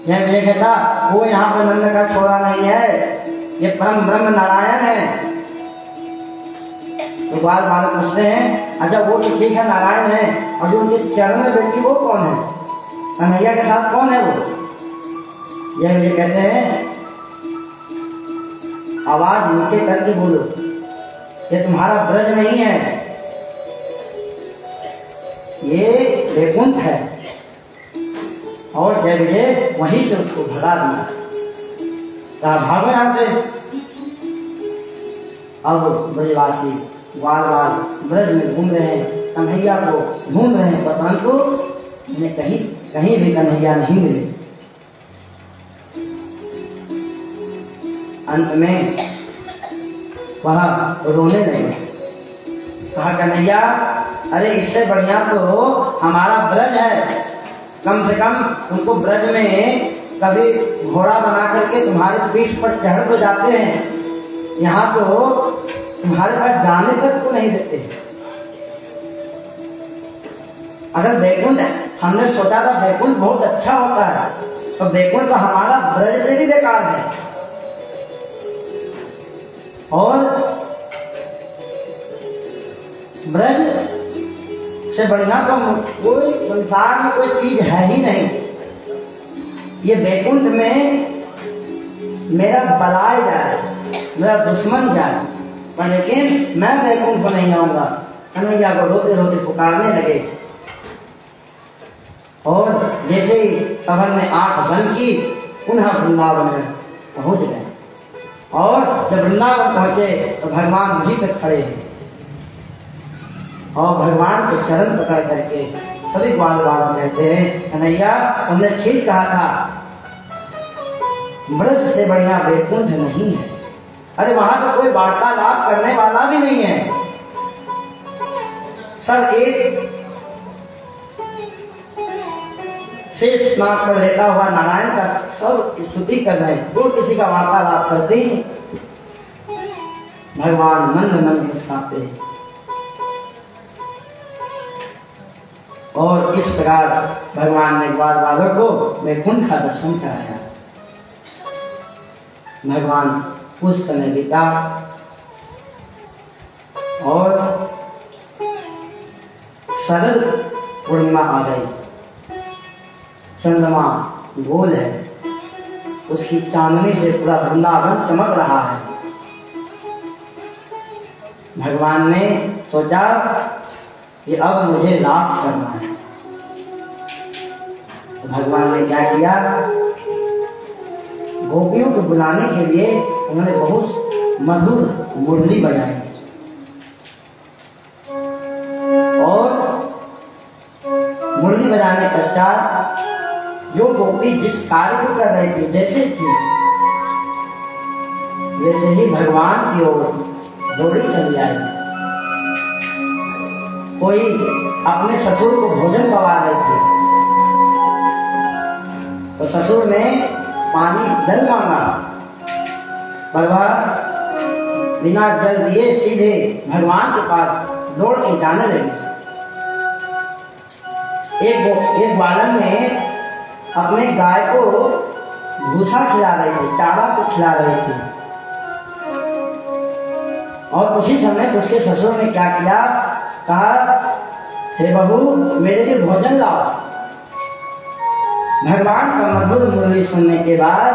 A: यह मैं कहता वो यहाँ पर नंद का छोरा नहीं है, ये परम ब्रह्म नारायण है। तो बाल बालक पूछते हैं अच्छा वो तो ठीक है नारायण है, और जो उनके चरण में बैठी वो कौन है? कन्हैया के साथ कौन है वो? यह मुझे कहते हैं आवाज नीचे करके बोलो, ये तुम्हारा ब्रज नहीं है, ये वैकुंठ है। और जय विजय वहीं से उसको भगा दिया। भागो यहाँ से। अब ब्रजवासी बार बार ब्रज में घूम रहे हैं, कन्हैया को ढूंढ रहे हैं, परंतु उन्हें कहीं भी कन्हैया नहीं मिले। अंत में वह रोने लगे। कहा कन्हैया अरे इससे बढ़िया तो हमारा ब्रज है, कम से कम तुमको ब्रज में कभी घोड़ा बना करके तुम्हारे पीठ पर चढ़ तो जाते हैं, यहाँ तो तुम्हारे पास जाने तक को नहीं देते। अगर बैकुंठ, हमने सोचा था बैकुंठ बहुत अच्छा होता है, तो बैकुंठ तो हमारा ब्रज से भी बेकार है। और ब्रज से बढ़िया तो कोई संसार में कोई चीज है ही नहीं। ये बैकुंठ में मेरा बलाय जाए, मेरा दुश्मन जाए, पर लेकिन मैं बैकुंठ को नहीं आऊंगा। कन्हैया को रोते रोते पुकारने लगे। और जैसे ही सभर ने आंख बंद की, पुनः वृंदावन में पहुंच गए। और जब वृंदावन पहुंचे तो भगवान वहीं पे खड़े हैं और भगवान के चरण पकड़ करके सभी ग्वाल बालों कहते हैं कन्हैया तुमने ठीक कहा था, ब्रज से बढ़िया बैकुंठ नहीं है। अरे वहां तो कोई वार्तालाप करने वाला भी नहीं है, सब एक शेष नाक पर लेटा हुआ नारायण का सब स्तुति कर रहे हैं, वो किसी का वार्तालाप करते ही नहीं। भगवान मन में मन मुस्कुराते हैं। और इस प्रकार भगवान ने ग्वाल बालक को वैकुंठ का दर्शन कराया। भगवान कुछ समय बीता और शरद पूर्णिमा आ गई। चंद्रमा गोल है, उसकी चांदनी से पूरा वृंदावन चमक रहा है। भगवान ने सोचा कि अब मुझे नाश करना है। तो भगवान ने क्या किया, गोपियों को बुलाने के लिए उन्होंने बहुत मधुर मुरली बजाई। और मुरली बजाने पश्चात जो गोपी जिस कार्य को कर रही थी, जैसे थी वैसे ही भगवान की ओर दौड़ी चली आई। कोई अपने ससुर को भोजन पवा रहे थे, तो ससुर ने पानी जल मांगा, पर वह बिना जल दिए सीधे भगवान के पास दौड़ के जाने लगी। एक बालन ने अपने गाय को भूसा खिला रही थी, चारा को खिला रही थी। और उसी समय उसके ससुर ने क्या किया, कहा हे बहू मेरे लिए भोजन लाओ। भगवान का मधुर मुरली सुनने के बाद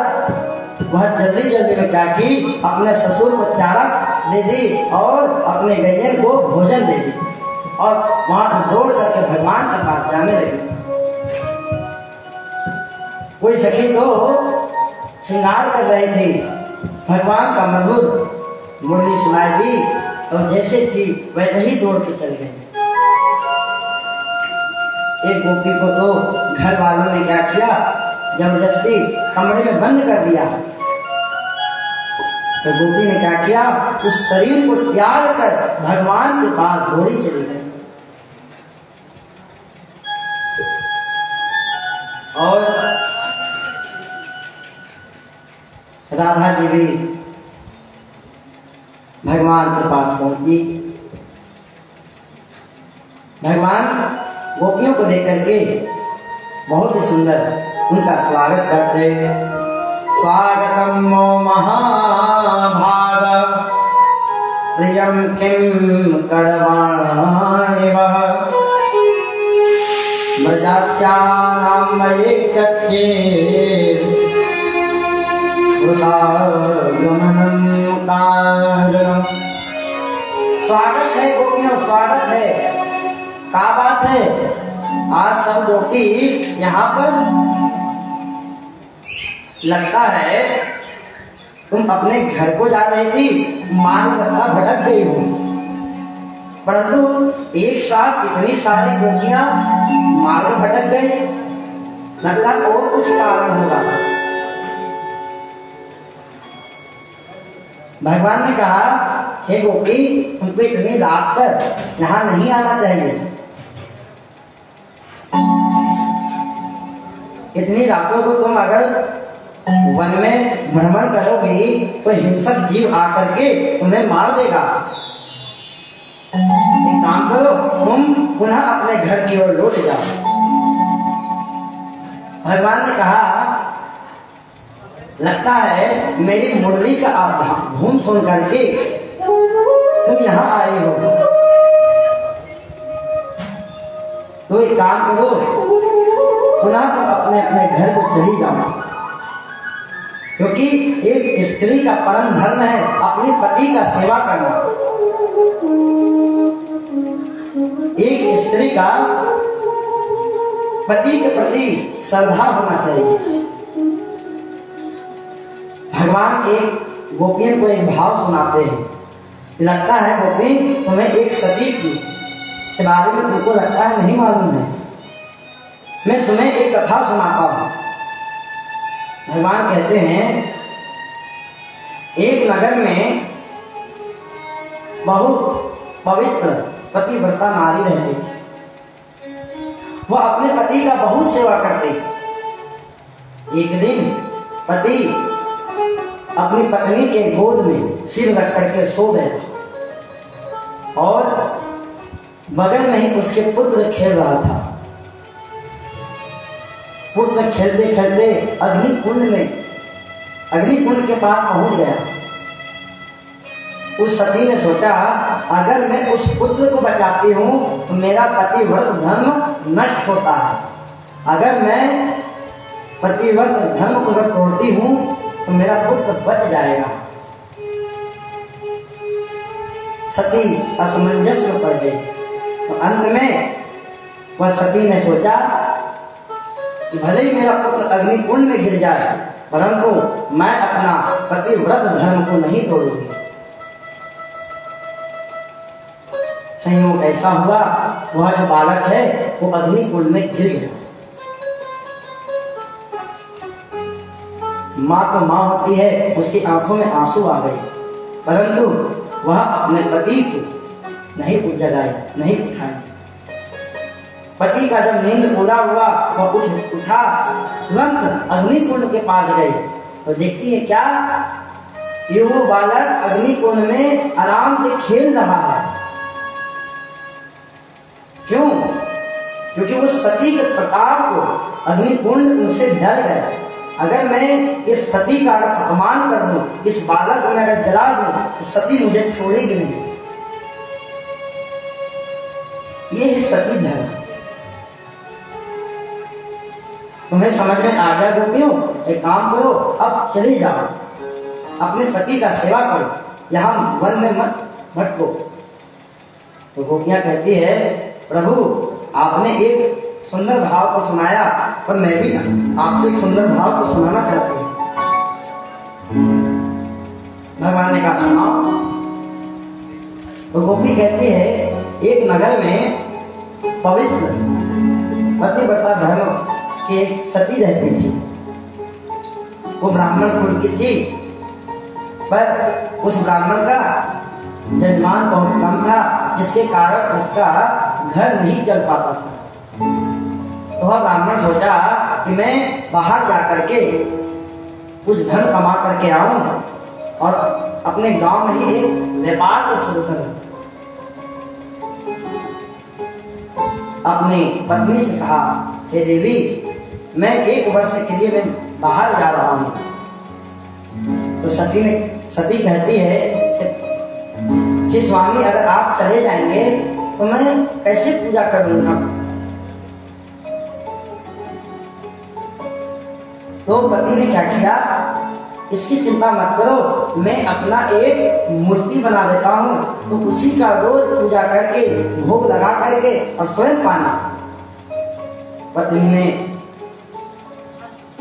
A: वह जल्दी जल्दी में क्या की, अपने ससुर को चारा दे दी और अपने गैयन को भोजन दे दी और वहां से दौड़ करके भगवान के पास जाने लगी। कोई सखी तो श्रृंगार कर रही थी, भगवान का मधुर मुरली सुनाई दी और जैसे थी वैसे ही दौड़ के चल गई। एक गोपी को तो घर वालों ने क्या किया, जबरदस्ती कमरे में बंद कर दिया। तो गोपी ने क्या किया, उस शरीर को त्याग कर भगवान के पास दौड़ी चली गई। और राधा जी भी भगवान के पास पहुंची। भगवान गोपियों को देख करके बहुत ही सुंदर उनका स्वागत करते। स्वागतम मो महाभाग प्रियम किम करवाणि वः ब्रजात्यानां मयि कच्चे स्वागत है गोपियों, स्वागत है। क्या बात है, आज सब गोपी यहाँ पर लगता है तुम अपने घर को जा रही थी, मानो लगता भटक गई हो। परंतु एक साथ इतनी सारी गोपियां मानो भटक गई, लगता और कुछ कारण होगा। भगवान ने कहा, हे गोपी, तुमको इतनी रात पर यहाँ नहीं आना चाहिए। इतनी रातों को तुम अगर वन में भ्रमण करोगे तो हिंसक जीव आकर के तुम्हें मार देगा। एक काम करो, तुम पुनः अपने घर की ओर लौट जाओ। भगवान ने कहा, लगता है मेरी मुरली का धूम सुन करके तुम यहाँ आए हो, तो एक काम करो, पुनः तुम अपने अपने घर को चली जाओ। क्योंकि एक स्त्री का परम धर्म है अपने पति का सेवा करना। एक स्त्री का पति के प्रति श्रद्धा होना चाहिए। भगवान एक गोपियों को एक भाव सुनाते हैं। लगता है गोपी, तुम्हें एक सती के बारे में तुमको लगता है नहीं मालूम है। मैं तुम्हें एक कथा सुनाता हूं। भगवान कहते हैं, एक नगर में बहुत पवित्र पतिव्रता नारी रहती। वह अपने पति का बहुत सेवा करती। एक दिन पति अपनी पत्नी के गोद में सिर रख करके सो गया और बगल में ही उसके पुत्र खेल रहा था। पुत्र खेलते खेलते अग्निकुंड के पास पहुंच गया। उस सती ने सोचा, अगर मैं उस पुत्र को बचाती हूं तो मेरा पतिव्रत धर्म नष्ट होता है। अगर मैं पतिव्रत धर्म को अगर तोड़ती हूं तो मेरा पुत्र बच जाएगा। सती असमंजस में पड़ गई। तो अंत में वह सती ने सोचा कि भले ही मेरा पुत्र अग्निकुंड में गिर जाए, परंतु मैं अपना पतिव्रत धर्म को नहीं तोड़ूंगी। संयोग ऐसा हुआ, वह जो बालक है वो अग्निकुंड में गिर गया। माँ तो माँ होती है, उसकी आंखों में आंसू आ गए, परंतु वह अपने पति को नहीं जगाई, नहीं उठाई। पति का जब नींद पूरा हुआ वह उठा, तुरंत अग्निकुंड के पास गई तो देखती है क्या, ये वो बालक अग्निकुंड में आराम से खेल रहा है। क्यों? क्योंकि वो सती के प्रताप को अग्निकुंड उनसे डर गया। अगर मैं इस सती का अपमान कर दूं, इस बालक को मैं अगर जला दूं तो सती मुझे छोड़ेगी नहीं। ये है सती धर्म। तुम्हें समझ में आ गया गोपियों? एक काम करो, अब चले जाओ, अपने पति का सेवा करो, यहाँ वन में मत भटको। तो गोपियां कहती है, प्रभु आपने एक सुंदर भाव को सुनाया, पर मैं भी आपसे एक सुंदर भाव को सुनाना चाहती हूँ। भगवान ने कहा सुनाओ। तो गोपी कहती है, एक नगर में पवित्र पतिव्रता धर्म की सती रहती थी। वो ब्राह्मण कुल की थी, पर उस ब्राह्मण का जजमान बहुत कम था, जिसके कारण उसका घर नहीं चल पाता था। तो वह ब्राह्मण सोचा कि मैं बाहर जाकर के कुछ धन कमा करके आऊं और अपने गांव में ही एक व्यापार को शुरू करूं। अपनी पत्नी से कहा, हे देवी, मैं 1 वर्ष के लिए मैं बाहर जा रहा हूं। तो सती कहती है कि स्वामी, अगर आप चले जाएंगे तो मैं कैसे पूजा करूंगा? तो पति ने क्या किया, इसकी चिंता मत करो, मैं अपना एक मूर्ति बना देता हूँ, तो उसी का रोज पूजा करके भोग लगा करके और स्वयं पाना। पत्नी ने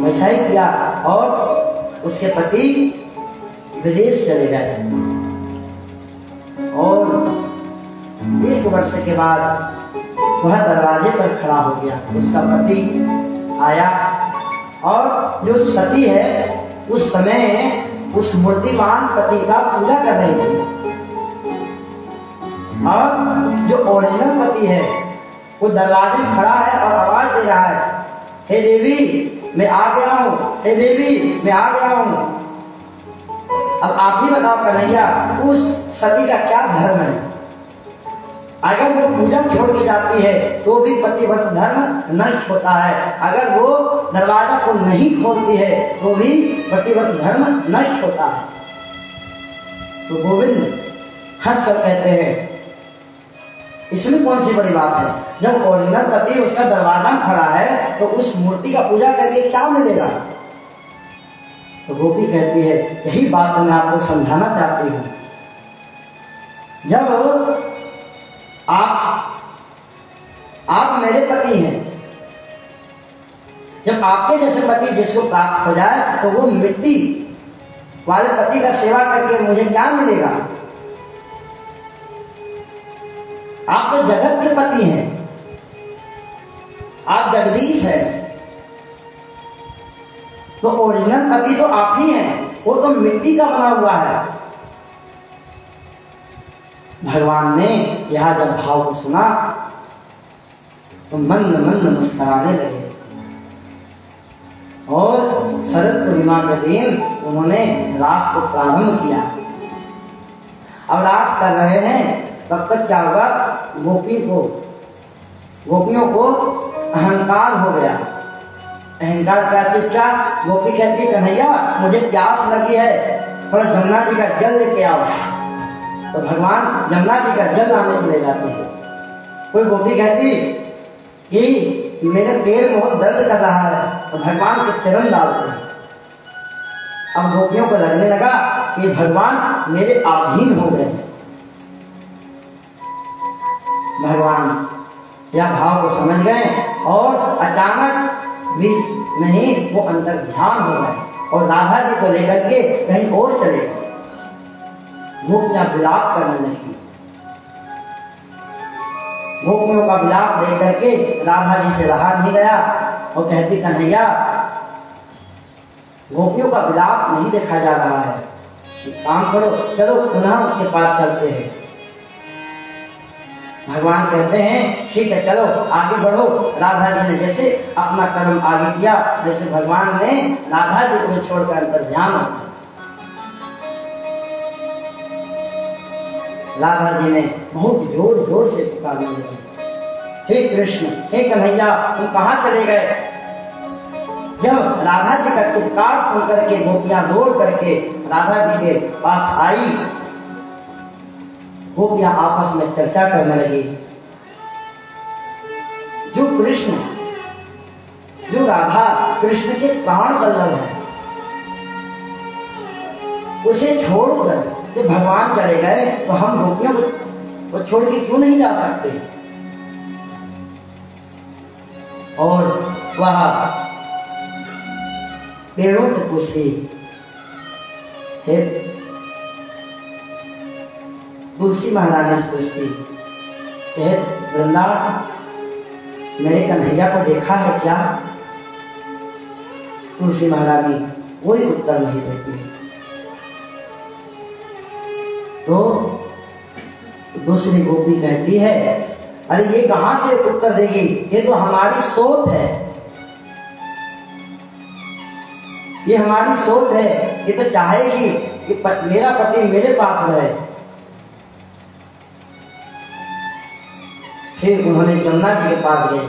A: वैसा ही किया और उसके पति विदेश चले गए। और 1 वर्ष के बाद वह दरवाजे पर खड़ा हो गया। उसका पति आया और जो सती है उस समय उस मूर्तिमान पति का पूजा कर रही थी। और जो ओरिजिनल पति है वो दरवाजे में खड़ा है और आवाज दे रहा है, हे देवी मैं आ गया हूँ, हे देवी मैं आ गया हूँ। अब आप ही बताओ कन्हैया, उस सती का क्या धर्म है? अगर वो पूजा छोड़ के जाती है तो भी पतिव्रत धर्म नष्ट होता है, अगर वो दरवाजा को नहीं खोलती है तो भी पतिव्रत धर्म नष्ट होता है। तो गोविंद हंस कर कहते हैं इसमें कौन सी बड़ी बात है? जब ओरिजिनल पति उसका दरवाजा में खड़ा है तो उस मूर्ति का पूजा करके क्या मिलेगा? तो गोपी कहती है यही बात मैं आपको समझाना चाहती हूँ। जब आप मेरे पति हैं, जब आपके जैसे पति जिसको प्राप्त हो जाए तो वो मिट्टी वाले पति का सेवा करके मुझे क्या मिलेगा? आप तो जगत के पति हैं, आप जगदीश हैं, तो ओरिजिनल पति तो आप ही हैं, वो तो मिट्टी का बना हुआ है। भगवान ने यह जब भाव को सुना तो मन मन मुस्कुराने लगे और शरद पूर्णिमा के दिन उन्होंने रास को प्रारंभ किया। अब रास कर रहे हैं, तब तक क्या हुआ? गोपियों को अहंकार हो गया। अहंकार क्या चीज का? गोपी कहती कन्हैया मुझे प्यास लगी है, थोड़ा जमुना जी का जल लेके आओ। तो भगवान जमुना जी का जल लाने चले जाते हैं। कोई गोपी कहती कि मेरे पैर बहुत दर्द कर रहा है, तो भगवान के चरण डालते हैं। अब गोपियों को लगने लगा कि भगवान मेरे आधीन हो गए। भगवान यह भाव को समझ गए और अचानक बीच नहीं वो अंतर ध्यान हो गए और राधा जी को लेकर के कहीं और चले गए। गोपियां विलाप करने लगी। गोपियों का विलाप देख करके राधा जी से रहा नहीं गया और कहती कन्हैया गोपियों का विलाप नहीं देखा जा रहा है, काम करो, चलो पुनः उनके पास चलते हैं। भगवान कहते हैं ठीक है चलो आगे बढ़ो। राधा जी ने जैसे अपना कर्म आगे किया, जैसे भगवान ने राधा जी को छोड़कर अंतर ध्यान रखा। राधा जी ने बहुत जोर जोर से पुकारने लगी, हे कृष्ण, हे कन्हैया, तुम कहाँ चले गए? जब राधा जी का चित्कार सुन करके गोपियां दौड़ करके राधा जी के पास आई, गोपियां आपस में चर्चा करने लगी। जो कृष्ण, जो राधा कृष्ण के प्राण वल्लभ है, उसे छोड़कर जब भगवान चले गए तो हम गोपियों को छोड़ के क्यों नहीं जा सकते? और वह पेड़ों से पूछती, हे तुलसी महारानी पूछती, हे वृंदा मेरे कन्हैया को देखा है क्या? तुलसी महारानी कोई उत्तर नहीं देती। तो दूसरी गोपी कहती है, अरे ये कहां से उत्तर देगी, ये तो हमारी सोच है, ये हमारी सोच है, ये तो चाहेगी कि मेरा पति मेरे पास रहे। फिर उन्होंने जमुना जी के पास गए,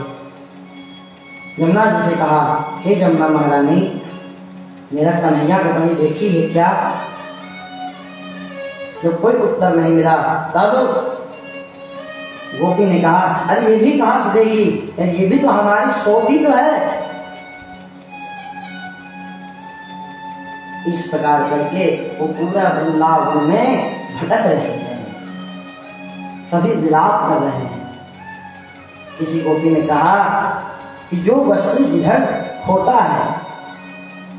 A: जमुना जी से कहा, हे जमुना महारानी, मेरा कन्हैया को कहीं देखी है क्या? जब कोई उत्तर नहीं मिला तब गोपी ने कहा, अरे ये भी कहां से देगी, ये भी तो हमारी सोच ही तो है। इस प्रकार करके वो पूरा वृंदावन में भटक रहे हैं, सभी विलाप कर रहे हैं। किसी गोपी ने कहा कि जो वस्तु जिधर होता है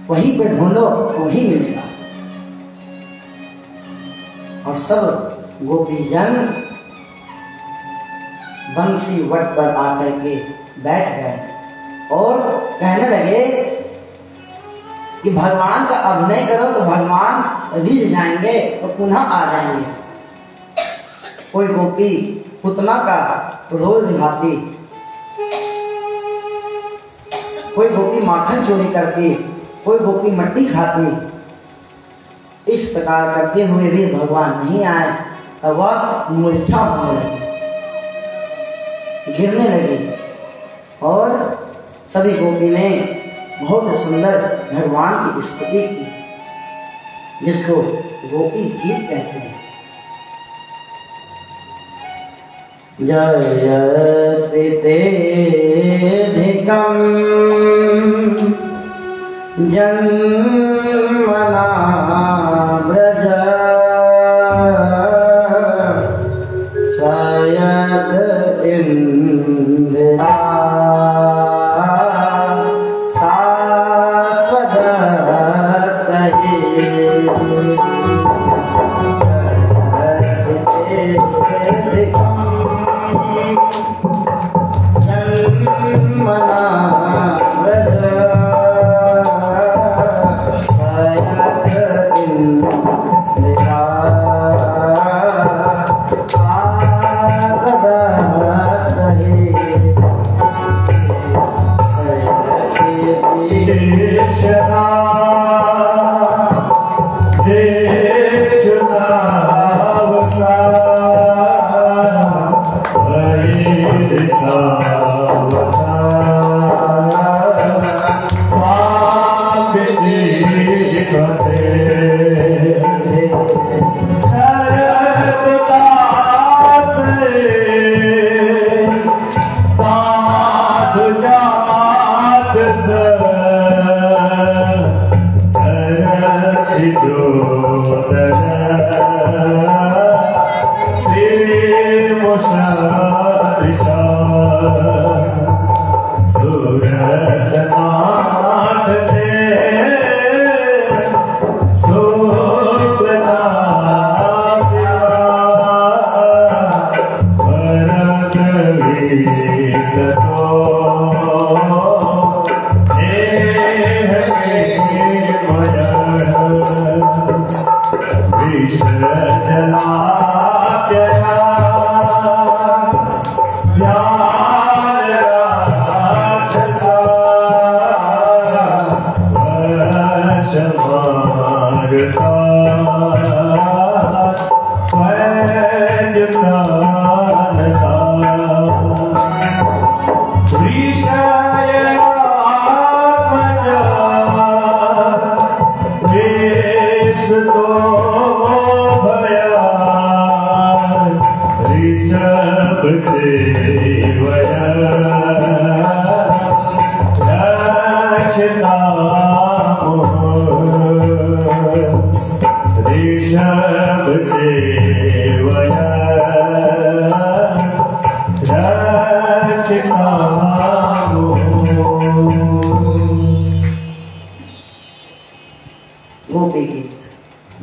A: वहीं पे ढूंढो वहीं मिलेगा। और सब गोपीजन बंसी वट पर आकर के बैठ गए और कहने लगे कि भगवान का अभिनय करो तो भगवान रिझ जाएंगे और पुनः आ जाएंगे। कोई गोपी पुतना का रोल निभाती, कोई गोपी माखन चोरी करती, कोई गोपी मट्टी खाती। इस प्रकार करते हुए भी भगवान नहीं आए, तब वह मूर्छा होने लगी, गिरने लगी। और सभी गोपी ने बहुत सुंदर भगवान की स्तुति की, जिसको गोपी गीत कहते हैं। जयति तेऽधिकं जन्मना व्रज शयत इंदिरा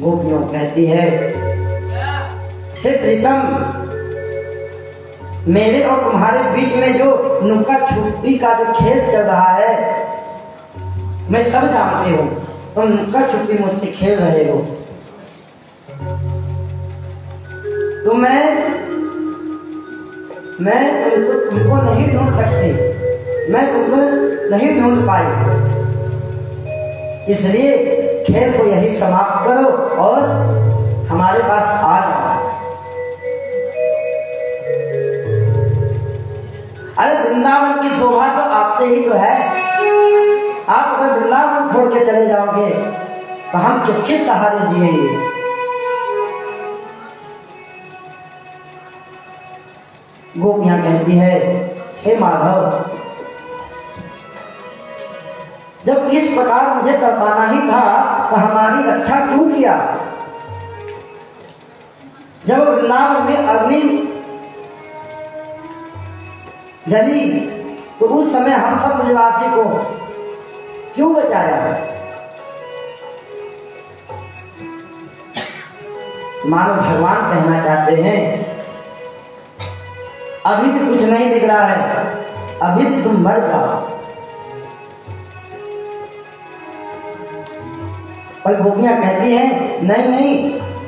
A: गोपियों कहती है, हे प्रीतम, मेरे और तुम्हारे बीच में जो नुक्का छुपी का जो खेल चल रहा है, मैं सब जानती हूँ। तुम नुक्का छुपी मुझसे खेल रहे हो, तो मैं तुमको नहीं ढूंढ सकती, मैं तुमको नहीं ढूंढ पाई। इसलिए खेल को यही समाप्त करो और हमारे पास आ जाओ। अरे वृंदावन की शोभा तो आपसे ही तो है। आप अगर वृंदावन छोड़ के चले जाओगे तो हम किसके सहारे जिएंगे? गोपियां कहती है, हे माधव, जब इस प्रकार मुझे तड़पाना ही था तो हमारी रक्षा क्यों किया? जब वृंदावन में अग्नि जली तो उस समय हम सब ब्रजवासी को क्यों बचाया? मानो भगवान कहना चाहते हैं, अभी भी कुछ नहीं बिगड़ा है, अभी भी तुम मर जाओ। पर गोपियां कहती हैं नहीं नहीं,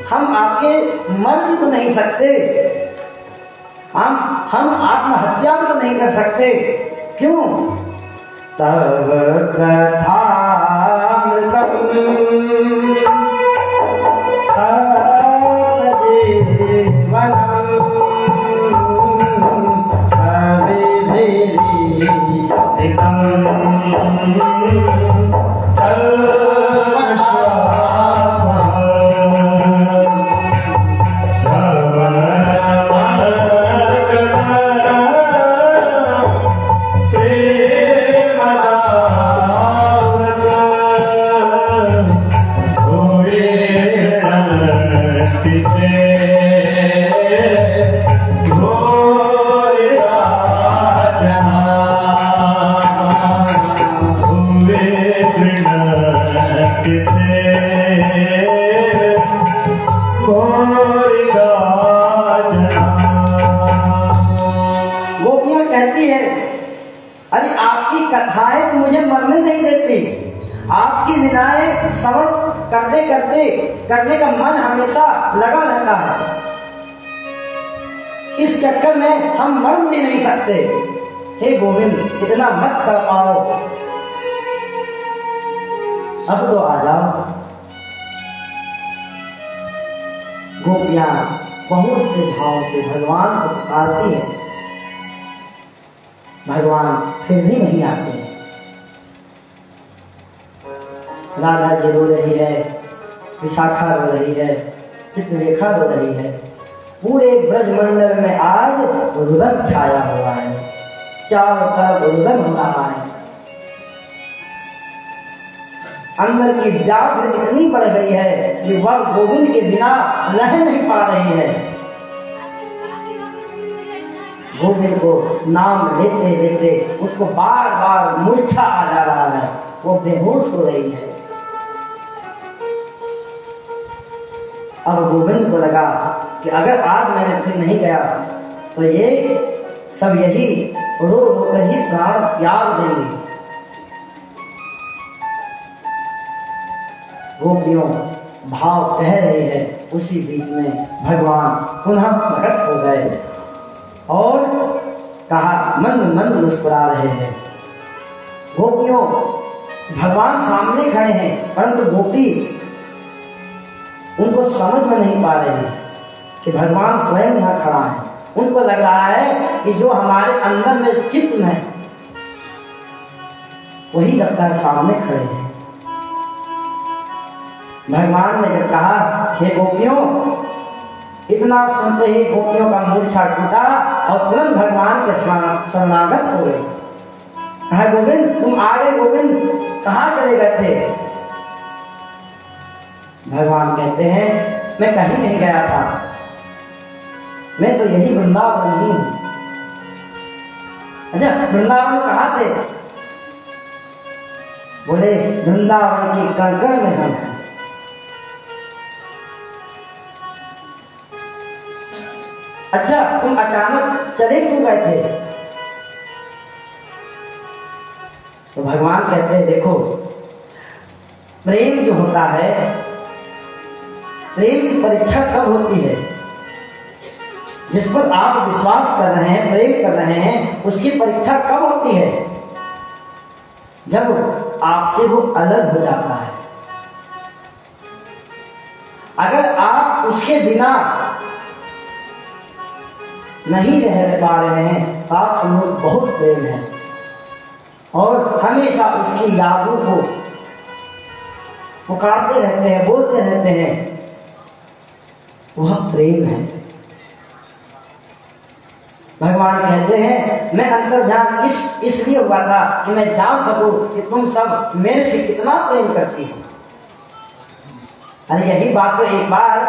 A: हम आपके मर भी तो नहीं सकते, हम आत्महत्या भी तो नहीं कर सकते। क्यों? तब कथामृतम कथाएं तो मुझे मरने नहीं देती, आपकी लीलाएं श्रवण करने का मन हमेशा लगा रहता है। इस चक्कर में हम मर भी नहीं सकते। हे गोविंद, इतना मत कर पाओ, अब तो आ जाओ। गोपियां बहुत से भाव से भगवान को पुकारती है, भगवान फिर भी नहीं आते। राधा जी रो रही है, विशाखा रो रही है, चित्रलेखा रो रही है। पूरे ब्रजमंडल में आज रुदन छाया हुआ है, चारों तरफ रुदन हो रहा है। अंदर की व्याकुल इतनी बढ़ गई है कि वह गोविंद के बिना रह नहीं पा रही है। गोविंद को नाम लेते लेते उसको बार बार मूर्छा आ जा रहा है, वो बेहोश हो रही है। अब गोविंद को लगा कि अगर आज मैंने फिर नहीं गया तो ये सब यही रो होकर ही प्राण त्याग देंगे। गोपियों भाव कह रहे हैं, उसी बीच में भगवान पुनः प्रकट हो गए और कहा, मंद मंद मुस्कुरा रहे हैं। गोपियों, भगवान सामने खड़े हैं, परंतु गोपी उनको समझ में नहीं पा रही कि भगवान स्वयं यहाँ खड़ा है। उनको लग रहा है कि जो हमारे अंदर में चित्त है वही लगता है सामने खड़े हैं। भगवान ने जब कहा, हे गोपियों, इतना सुनते ही गोपियों का मूर्छा टूटा और तुरंत भगवान के शरणागत हो गए। कहा, गोविंद तुम आ गए, गोविंद कहाँ चले गए थे? भगवान कहते हैं, मैं कहीं नहीं गया था, मैं तो यही वृंदावन ही हूं। अच्छा, वृंदावन कहाँ थे? बोले, वृंदावन की कण में हम हैं। अच्छा, तुम अचानक चले क्यों गए थे? तो भगवान कहते हैं, देखो, प्रेम जो होता है, प्रेम की परीक्षा कब होती है? जिस पर आप विश्वास कर रहे हैं, प्रेम कर रहे हैं, उसकी परीक्षा कब होती है? जब आपसे वो अलग हो जाता है। अगर आप उसके बिना नहीं रह पा रहे हैं, आपसे बहुत प्रेम है और हमेशा उसकी यादों को पुकारते रहते हैं, बोलते रहते हैं, वह प्रेम है। भगवान कहते हैं, मैं अंतर्ध्यान इसलिए हुआ था कि मैं जान सकूं कि तुम सब मेरे से कितना प्रेम करती हो। अरे यही बात तो एक बार